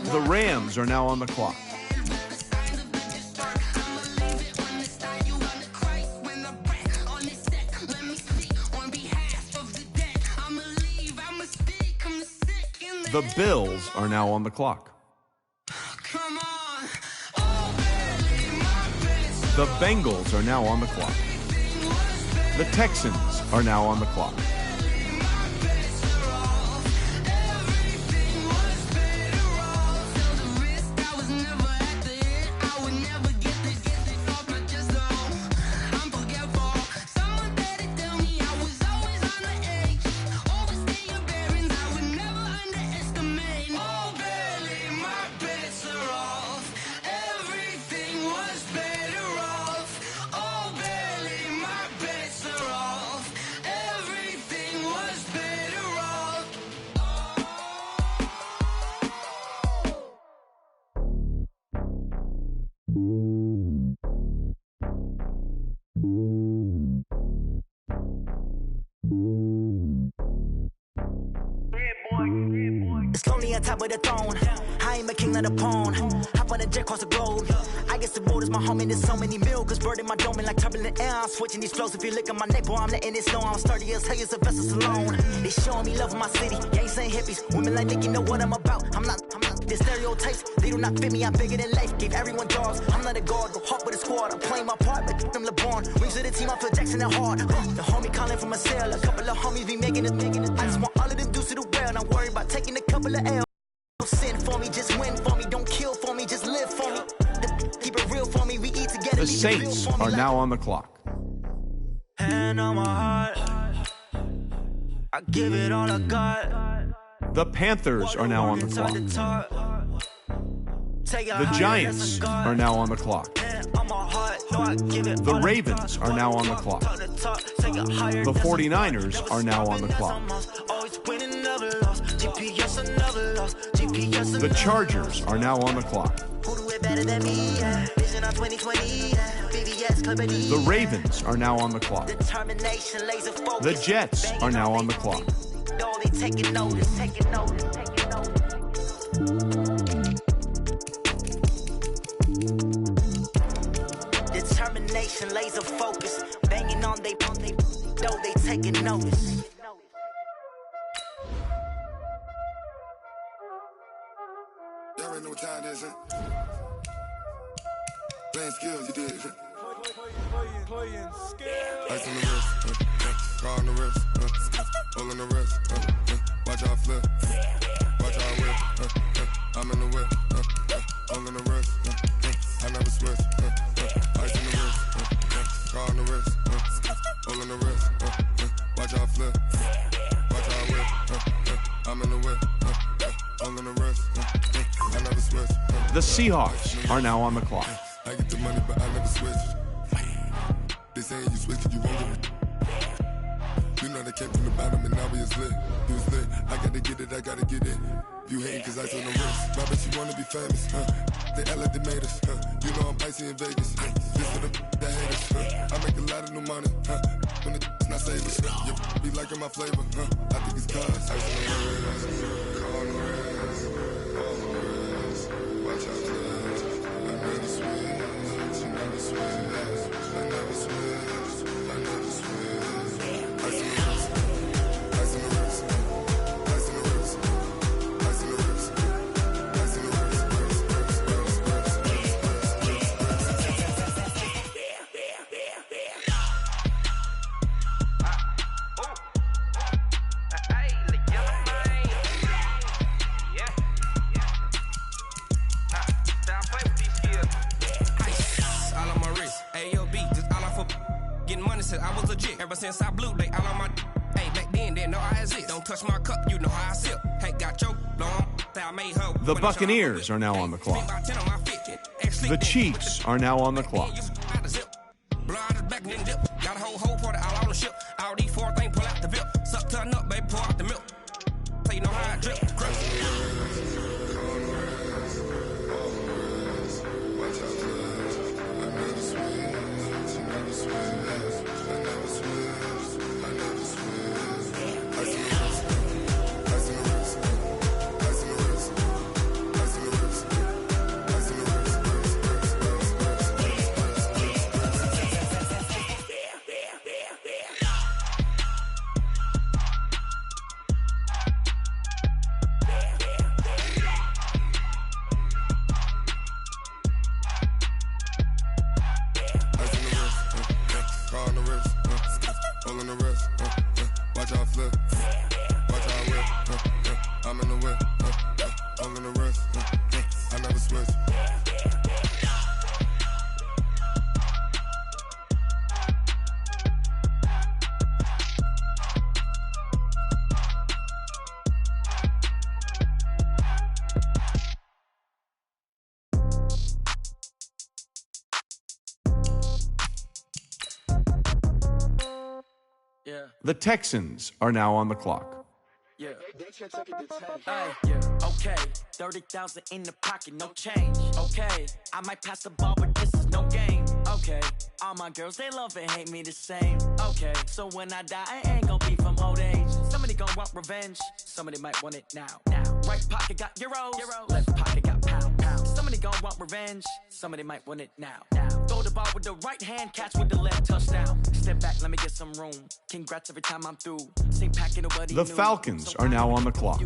The Rams are now on the clock. The Bills are now on the clock. The Bengals are now on the clock. The Texans are now on the clock. It's lonely on top of the throne. I am a king, not a pawn. Hop on a jet across the globe. I guess the world is my home and there's so many milks. Bird in my dome and like turbulent air. I'm switching these flows. If you look at my neck, boy, I'm letting it snow. I'm sturdy as hell as a vessel alone. They showing me love in my city. Gangs ain't hippies. Women like Nick, you know what I'm about. I'm not the stereotypes. They do not fit me. I'm bigger than life. Gave everyone dogs. I'm not a guard. Go hawk with a squad. I'm playing my part, but them LeBron. Rings to the team. I feel Jackson and hard. The homie calling from a cell. A couple of homies be making it. I just want all of them dudes to do well. Not worry about taking a couple of L's. Don't sin for me, just win for me. Don't kill for me, just live for me. Keep it real for me. We eat together. The Saints are now on the clock. Hand on my heart, I give it all I got. The Panthers are now on the clock. The Giants are now on the clock. The Ravens are now on the clock. The 49ers are now on the clock. The Chargers are now on the clock. The Ravens are now on the clock. The Jets are now on the clock. Determination, laser focus, banging on they though they taking notice. Y'all already know what time it is, huh? Playing skills, you did. Playing skills. Ice on the wrist, car on the wrist, hole in the wrist, watch out flip, watch out whip, I'm in the whip, hole in the wrist, I never switch, ice on the wrist, car on the wrist, hole in the wrist, watch out flip, watch out whip, I'm in the whip, hole in the wrist, I never switch. The Seahawks are now on the clock. I get the money, but I never switch. They saying you switch 'cause you won't get it. You know they came from the bottom and now we is lit. You was lit. I gotta get it, I gotta get it. You hating 'cause I told them wrist. Why bet you wanna be famous, huh? They act like they made us, huh? You know I'm icy in Vegas, huh? This for the that hate us, huh? I make a lot of new money, huh? When it's not savers, you be liking my flavor, huh? I think it's cause ice on the wrist, car on the wrist, all on the wrist. Watch out, cuz I never switch, you never switch. I never switch, I never switch. Ice on the wrist, ice on the wrist, ice on the wrist, ice on the wrist, ice on the wrist, all on my wrist, AOB, just all off of getting money since I was legit. Ever since I blew, they all on my. Hey, back then, didn't know I exist. Don't touch my cup, you know how I sip. Hey, got your long, I made her. The Buccaneers are now on the clock. The Chiefs are now on the clock. Got a whole party all on the ship. All these four things pull out the VIP. Suck, turn up, baby, pour out the milk. So you know how I drip. The Texans are now on the clock. Yeah. Hey, yeah. Okay. 30,000 in the pocket, no change. Okay. I might pass the ball, but this is no game. Okay. All my girls, they love and hate me the same. Okay. So when I die, I ain't gonna be from old age. Somebody gonna want revenge. Somebody might want it now. Right pocket got euros. Left pocket got pound. Somebody gonna want revenge. Somebody might want it now. Throw the ball with the right hand, catch with the left, touchdown. Step back, let me get some room. Congrats every time I'm through. Same packet, nobody The knew. Falcons are now on the clock.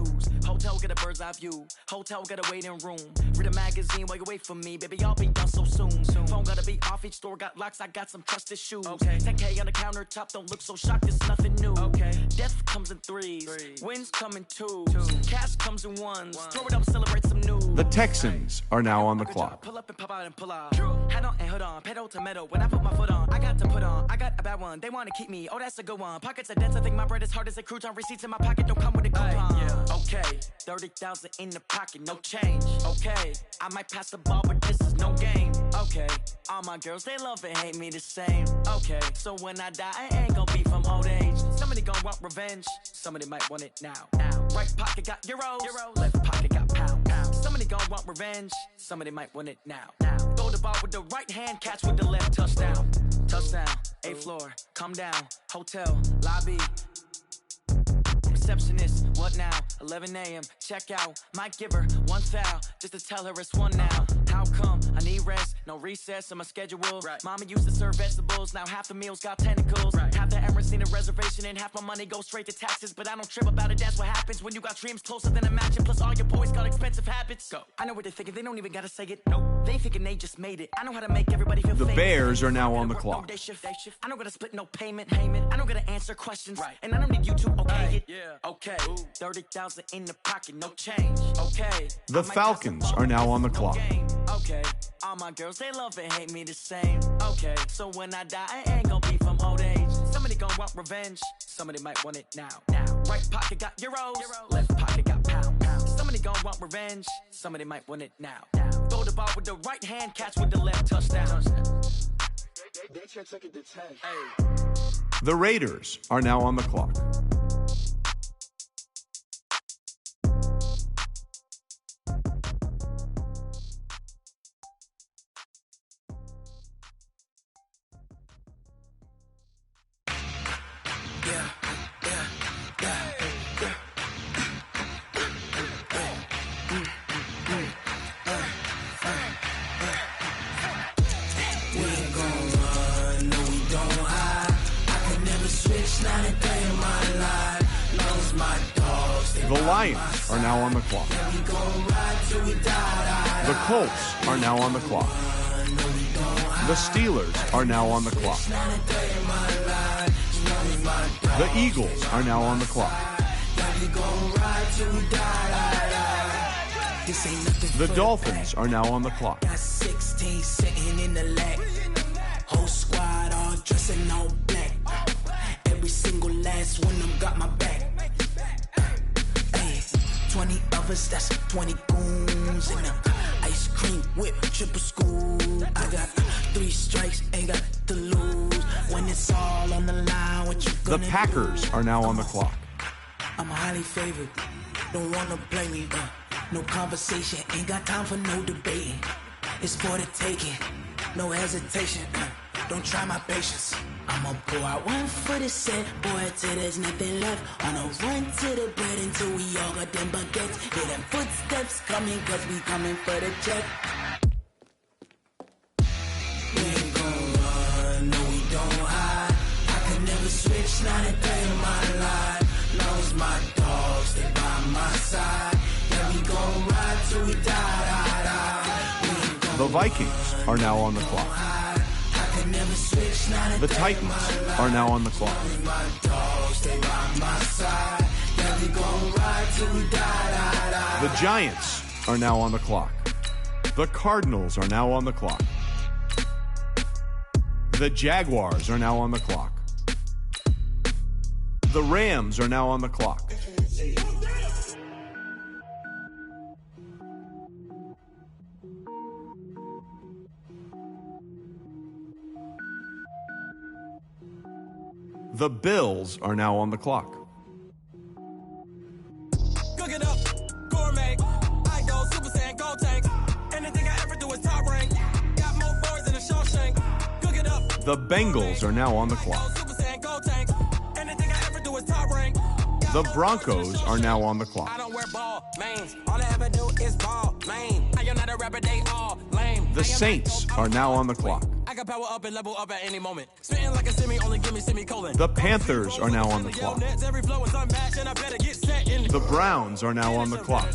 Hotel get a bird's eye view. Hotel get a waiting room. Read a magazine while you wait for me. Baby, I'll be done so soon. Phone gotta be off, each store got locks. I got some trusted shoes. 10K on the countertop, don't look so shocked, it's nothing new. Death comes in threes. Wins come in twos. Cash comes in ones. Throw it up, celebrate some news. The Texans are now on the clock. Pull up and pop out and pull out. Head on and hood on, pedal to metal. When I put my foot on, I got to put on. I got a bad one, they want to keep me. Oh, that's a good one. Pockets are dense, I think my bread is hard as a crouton. Receipts in my pocket don't come with a coupon. Yeah. Okay, 30,000 in the pocket, no change. Okay, I might pass the ball, but this is no game. Okay, all my girls, they love and hate me the same. Okay, so when I die, I ain't gonna be from old age. Somebody gonna want revenge, somebody might want it now. Right pocket got euros, left pocket got pound. Somebody gonna want revenge, somebody might want it now. Throw the ball with the right hand, catch with the left, touchdown. Touchdown, 8th floor, come down, hotel, lobby. Receptionist, what now? 11 a.m. Check out. Might give her one foul just to tell her it's one now. How come? I need rest, no recess in my schedule. Right. Mama used to serve vegetables, now half the meals got tentacles. Right. Half the Emirates need a reservation and half my money goes straight to taxes. But I don't trip about it, that's what happens when you got dreams closer than a match. And plus all your boys got expensive habits. Go. I know what they're thinking, they don't even gotta say it. Nope. They thinking they just made it. I know how to make everybody feel The famous. Bears are now on the clock. Day shift. I don't gotta split no payment. I don't gotta answer questions. Right. And I don't need you to okay it. Yeah. Okay. 30,000 in the pocket, no change. Okay. The Falcons are now on the clock. Okay. All my girls, they love and hate me the same. Okay. So when I die, I ain't gonna be from old age. Somebody gonna want revenge, somebody might want it now. Right pocket got euros, left pocket got pound. Somebody gonna want revenge, somebody might want it now. Throw the ball with the right hand, catch with the left, touchdown. They check it to 10. The Raiders are now on the clock. The Lions are now on the clock. The Colts are now on the clock. The Steelers are now on the clock. The Eagles are now on the clock. The Dolphins are now on the clock. 16 sitting in the leg. Whole squad all dressing all black. Every single last one of them got my back. 20 of us, that's 20 goons in the ice cream whip, triple scoop. I got 3 strikes, ain't got to lose. When it's all on the line, what you The gonna Packers do? are now on the clock. I'm highly favored, don't wanna play me. No conversation, ain't got time for no debating. It's for the taking, no hesitation. Don't try my patience. I'ma pour out one for the set, boy, till there's nothing left. On a run to the bread until we all got them baguettes. Hear them footsteps coming, cause we coming for the check. We ain't gon' run, no we don't hide. I could never switch, not a day in my life. Long as my dogs stay by my side. Yeah, we gon' ride till we die. The Vikings are now on the clock. The Titans are now on the clock. The Giants are now on the clock. The Cardinals are now on the clock. The Jaguars are now on the clock. The Rams are now on the clock. The Bills are now on the clock. Cook it up, gourmet. I go Super Saiyan, gold tank. Anything I ever do is top rank. Got more boards than a Shawshank. Cook it up. The Bengals are now on the clock. Super Saiyan, gold tank. Anything I ever do is top rank. The Broncos are now on the clock. I don't wear ball mains. All I ever do is ball lame. I am not a rapper, they all lame. The Saints are now on the clock. I got power up and level up at any moment. Spitting like a semi, only give me semicolon. The Panthers are now on the clock. The Browns are now on the clock.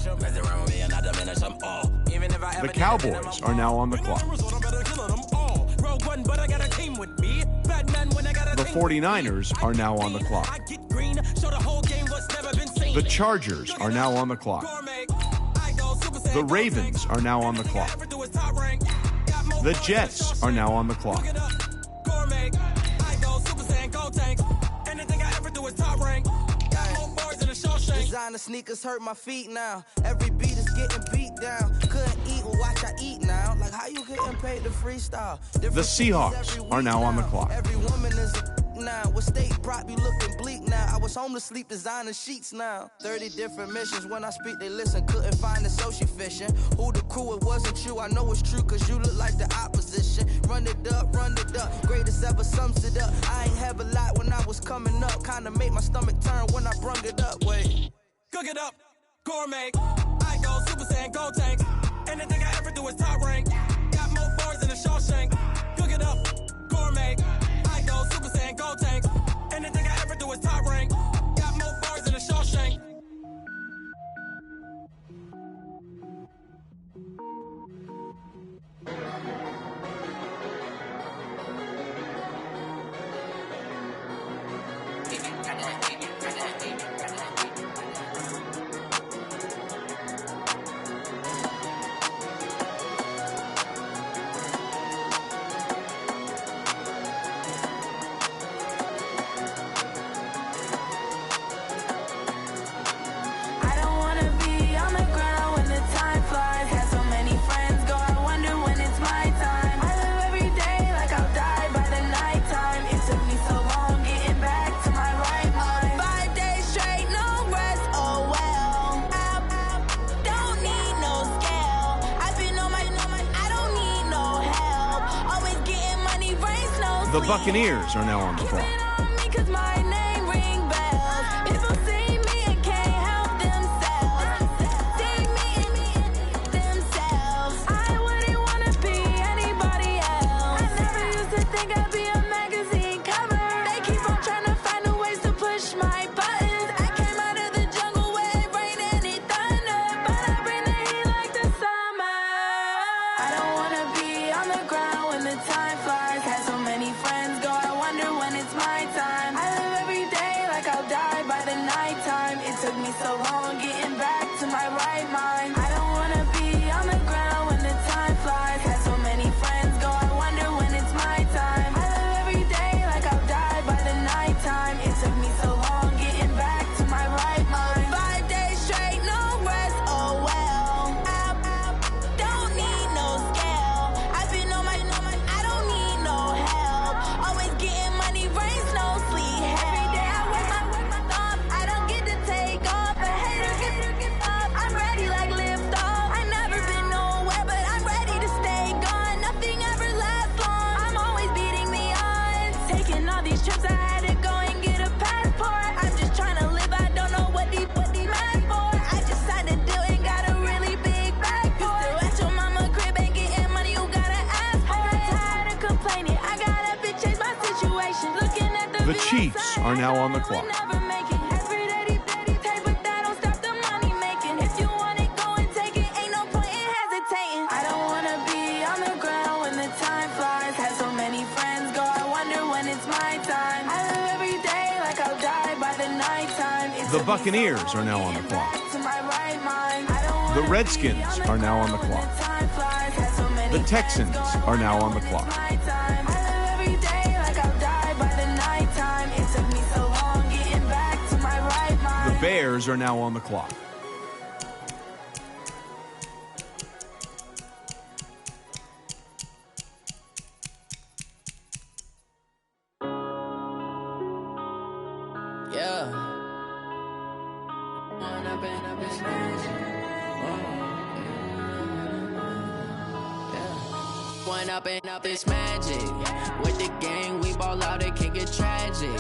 The Cowboys are now on the clock. The 49ers are now on the clock. The Chargers are now on the clock. The Ravens are now on the clock. The Jets are now on the clock. Designer sneakers hurt my feet now. Every beat is getting beat down. Couldn't eat, well, watch I eat now. Like how you getting paid to freestyle? The Seahawks are now on the clock. Every woman is a now. What state prop you looking bleak now? I was homeless, sleep designer sheets now. 30 different missions. When I speak, they listen. Couldn't find the social fishing. Who the crew? It wasn't you. I know it's true, cause you look like the opposition. Run it up, greatest ever sums it up. I ain't have a lot when I was coming up. Kinda made my stomach turn when I brung it up. Wait. Cook it up, gourmet. I go Super Saiyan, go tank. Anything I ever do is top rank. Got more bars than a Shawshank. Cook it up, gourmet. I go Super Saiyan, go tank. Anything I ever do is top rank. Got more bars than a Shawshank. The Buccaneers are now on the clock. The Chiefs are now on the clock. The Buccaneers are now on the clock. The Redskins are now on the clock. The Texans are now on the clock. The Bears are now on the clock. Up this magic with the gang, we ball out, it can get tragic.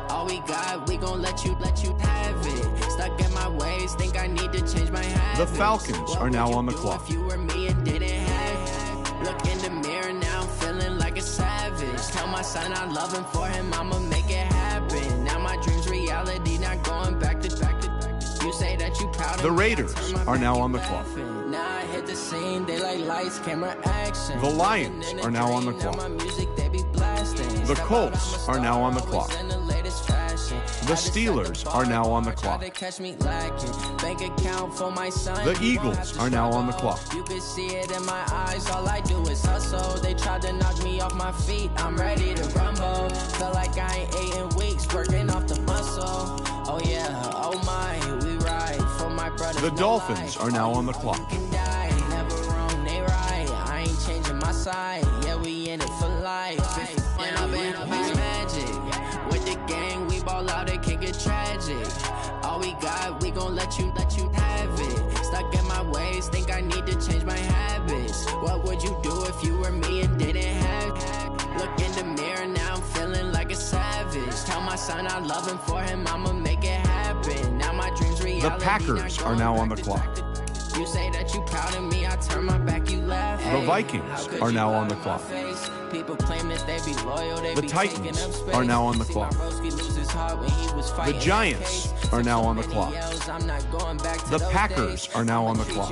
All we got, we gon' let you have it. Stuck in my ways, think I need to change my habits. The Falcons are now on the clock. If you were me and didn't have it, look in the mirror now, I'm feeling like a savage. Tell my son I love him, for him I'ma make it happen. Now my dreams reality, not going back to. You say that you proud of the Raiders are now on the clock. Now I hit the scene, they like lights, camera, action. The Lions are now on the clock. The Colts are now on the clock. The Steelers are now on the clock. The Eagles are now on the clock. You can see it in my eyes, all I do is hustle. They tried to knock me off my feet, I'm ready to rumble. Feel like I ain't ate in weeks, working off the muscle. Oh yeah, oh my, we ride for my brothers. The Dolphins are now on the clock. Never wrong, they right. I ain't changing my side. Yeah, we in it for life. And I've been magic. With the gang, we ball out, it can get tragic. All we got, we gon' let you have it. Stuck in my ways, think I need to change my habits. What would you do if you were me and didn't have it? Look in the mirror, now I'm feeling like a savage. Tell my son I love him, for him I'ma make it happen. Now my dreams reality. The Packers are now on the clock. You say that you proud of me, I turn my back, you laugh. The Vikings are now on the clock. People claim that they be loyal, they The be Titans are now on the clock. The Giants are now on the clock. The Packers are now on the clock.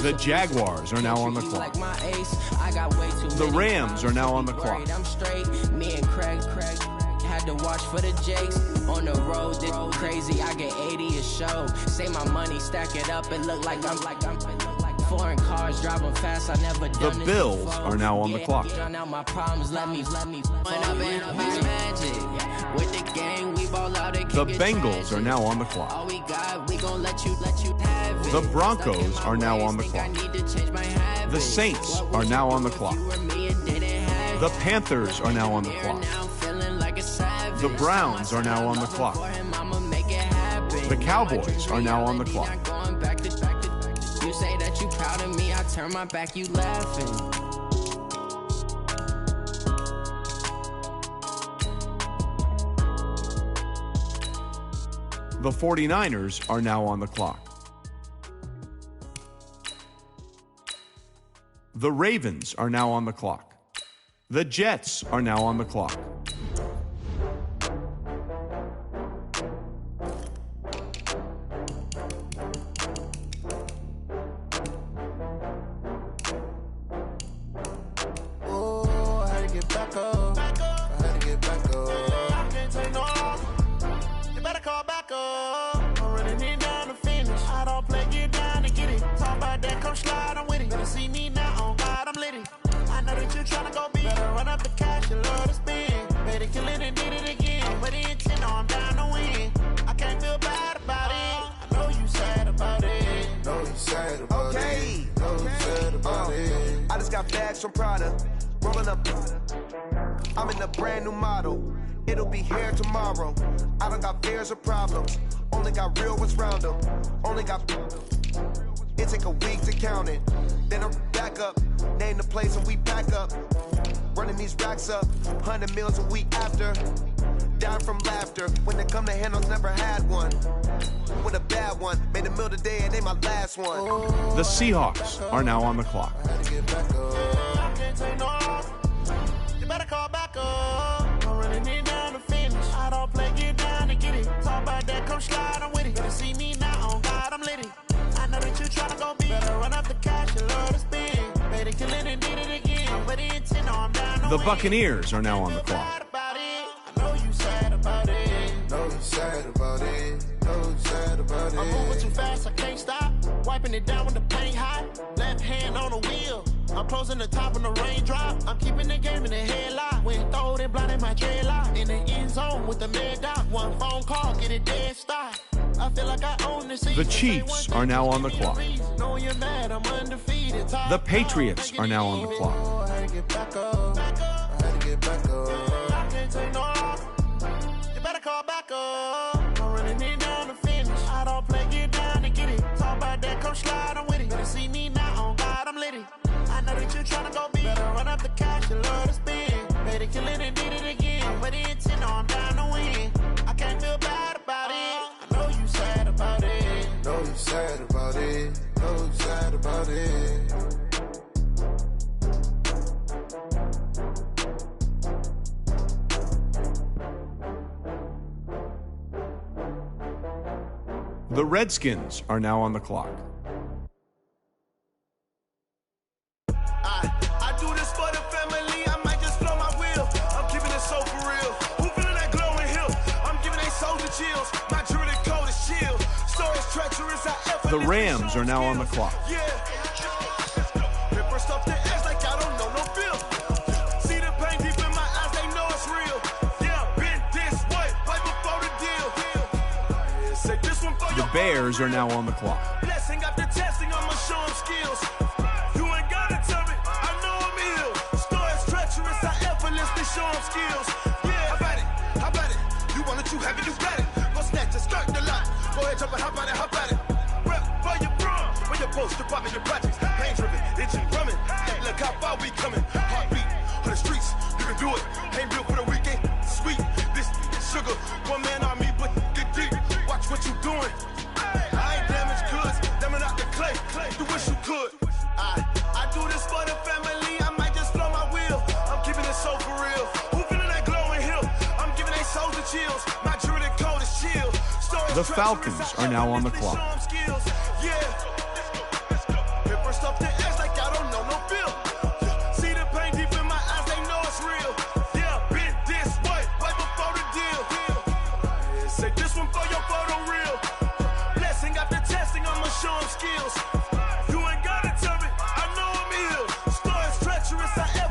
The Jaguars are now on the clock. The Rams are now on the clock. Me and Craig had to watch for the Jakes on the road. This crazy, I get 80 a show. Say my money, stack it up, it look like I'm foreign cars driving fast. I never done The Bills are now on the clock. Now my problems let me magic. With the gang, we ball out. The Bengals are now on the clock. All we got, we gon' let you have it. The Broncos are now on the clock. The Saints are now on the clock. The Panthers are now on the clock. The Browns are now on the clock. The Cowboys are now on the clock. You say that you proud of me, I turn my back, you laughing. The 49ers are now on the clock. The Ravens are now on the clock. The Jets are now on the clock. I just got bags from Prada, rolling up. I'm in a brand new model. It'll be here tomorrow. I don't got fears or problems. Only got real ones round them. Only got. It take a week to count it. Then I'm back up. Name the place and we pack up. Running these racks up. 100 meals a week after. Down from laughter. When they come to handles, never had one. With a bad one. Made a meal today and they my last one. The Seahawks are now on the clock. You better call back up. I'm running it down to finish. I don't play, get down to get it. Talk about that, come slide, I'm with it. Better see me now, on God, I'm litty. I know that you tryna go big. Better run up the cash, you love to spend. Better kill it and did it again. I'm with the intent, no, I'm down to The win. Buccaneers are now on the clock. I know you sad about it. Know you sad about it. Know you sad about it. I'm moving too fast, I can't stop. Wiping it down when the paint hot. Left hand on the wheel. I'm closing the top when the raindrop. I'm keeping the game in the headlock. When throwed and blinded my dreadlock. In the end zone with the mad dot. One phone call, get it dead stop. I feel like I own the season. The Chiefs are now on the clock. Know you're mad, I'm undefeated. The Patriots are now on the clock. I had to get back up. I had to get back up. I can't take no loss. You better call back up. I'm running it down to finish. I don't play, get down to get it. Talk about that, come slide, I'm with it. Better see me now, on God, I'm litty. I know that you tryna go big. Better run up the cash, you love to spend. Better kill it and did it again. I'm with the intent, no, I'm down to win. I can't feel bad about it. I know you sad about it. Know you sad about it. Know you sad about it. The Redskins are now on the clock. I do this for the family. I might just blow my wheel. I'm keeping it so for real. Who The Rams are now on the clock. The Bears are now on the clock. Blessing after testing, I'ma show them skills. You ain't gotta tell me, I know I'm ill. Stories treacherous, I effortlessly show them skills. Yeah, how about it? You want it, you have it, you got it. Go snatch it, start the lot. Go ahead, jump it, hop at it. Rep for your brum, for your post, your pop, and your projects. Pain driven, itching, drumming. Look how far we coming. Heartbeat on the streets, you can do it. Ain't built for the weekend, sweet. This sugar, one man on me, but get deep. Watch what you doing. I ain't damaged goods, damn it out the clay. You wish you could. I do this for the family. I might just blow my wheel. I'm keeping it so for real. Who feeling that glowing hill? I'm giving they souls the chills. My druidic code is chill. The Falcons are now on the clock.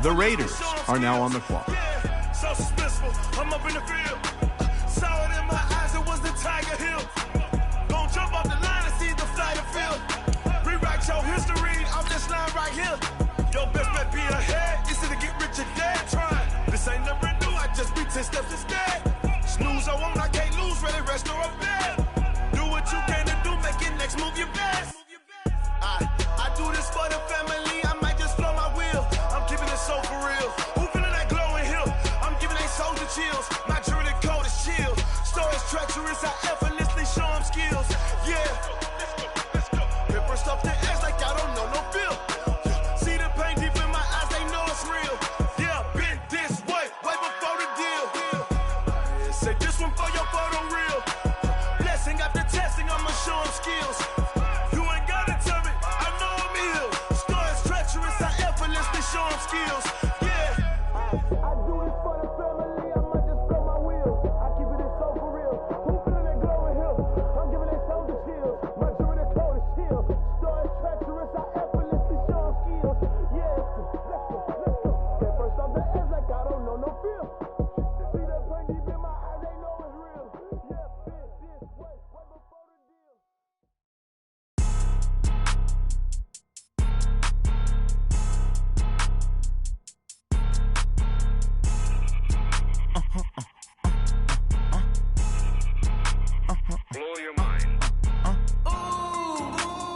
The Raiders are now on the clock. So suspenseful, I'm up in the field. Saw it in my eyes, it was the Tiger Hill. Gon' jump off the line and see the flight of field. Rewrite your history off this line right here. Your best bet be ahead, easy to get rich or dead. Trying, this ain't never new, I just be 10 steps instead. Snooze I won't, I can't lose, ready, rest or up bed. Do what you can to do, make it next move your best. I do this for the family, I might just flow my wheel. I'm keeping it so for real. Who feeling that glowing hill? I'm giving they souls the chills. My druidic code is chill. Stories treacherous, I effortlessly show them skills. Yeah. Hip first off the edge like I don't know no feel. See the pain deep in my eyes, they know it's real. Yeah, been this way before the deal. Say this one for your photo real. Blessing after testing, I'ma show them skills. You ain't gotta tell me, I know I'm ill. Stories treacherous, I effortlessly show them skills. Yeah. I do this for the family, I might just blow my wheel. I keep it so for real. Who feeling that glowing hill? I'm giving they souls the chills. My druidic code is chill. Stories treacherous, I effortlessly show them skills. Yeah, let's go. Get first off the edge like I don't know no feel. See that pain deep in my eyes, they know it's real. Yeah, been this way before the deal. Blow your mind.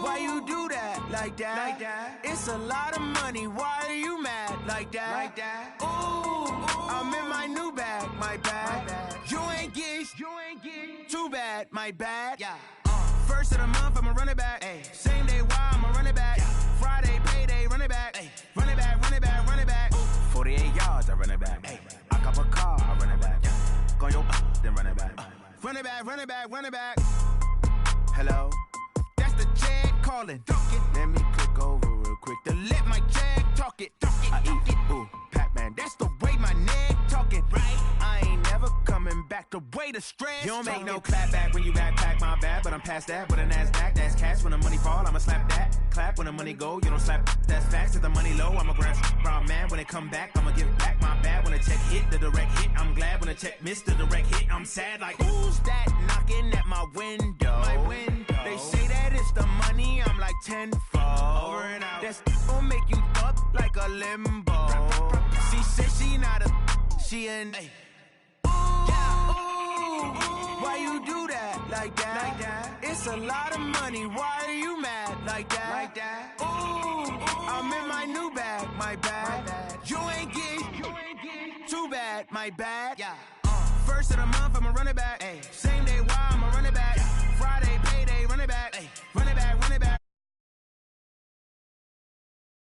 Why you do that like that? It's a lot of money. Why are you mad like that? Ooh, I'm in my new bag, my bad. You ain't get too bad, my bad. Yeah. First of the month, I'ma run it back. Ay. Same day, why I'ma run it back. Yeah. Friday, payday, run it back. Ay. Run it back, run it back, run it back. 48 yards, I run it back. Ay. I cop a car, I run it back. Yeah. Go your then run it back. Run it back, run it back, run it back. Hello? That's the Jag calling. Let me click over real quick to let my Jag talk it. I eat it, ooh, Pac-Man. That's the way my neck talking. Right? I ain't never coming back the way the stress. You don't make no clap back when you backpack, my bad, but I'm past that. With a NASDAQ, that's cash. When the money fall, I'ma slap that. Clap when the money go, you don't slap. That's facts. If the money low, I'ma grab brown man. When it come back, I'ma give back my bad. When the check hit, the direct hit. I'm glad when the check missed the direct hit. I'm sad like, who's that knocking at my window? My window. They say that it's the money, I'm like tenfold. Over and out. That's gon' make you up like a limbo. She said she not a, she an. Why you do that like that? It's a lot of money. Why are you mad like that? Ooh, I'm in my new bag, my bad. You ain't get too bad, my bad. Yeah. First of the month, I'ma run it back. Ay. Same day, why I'ma run it back. Friday,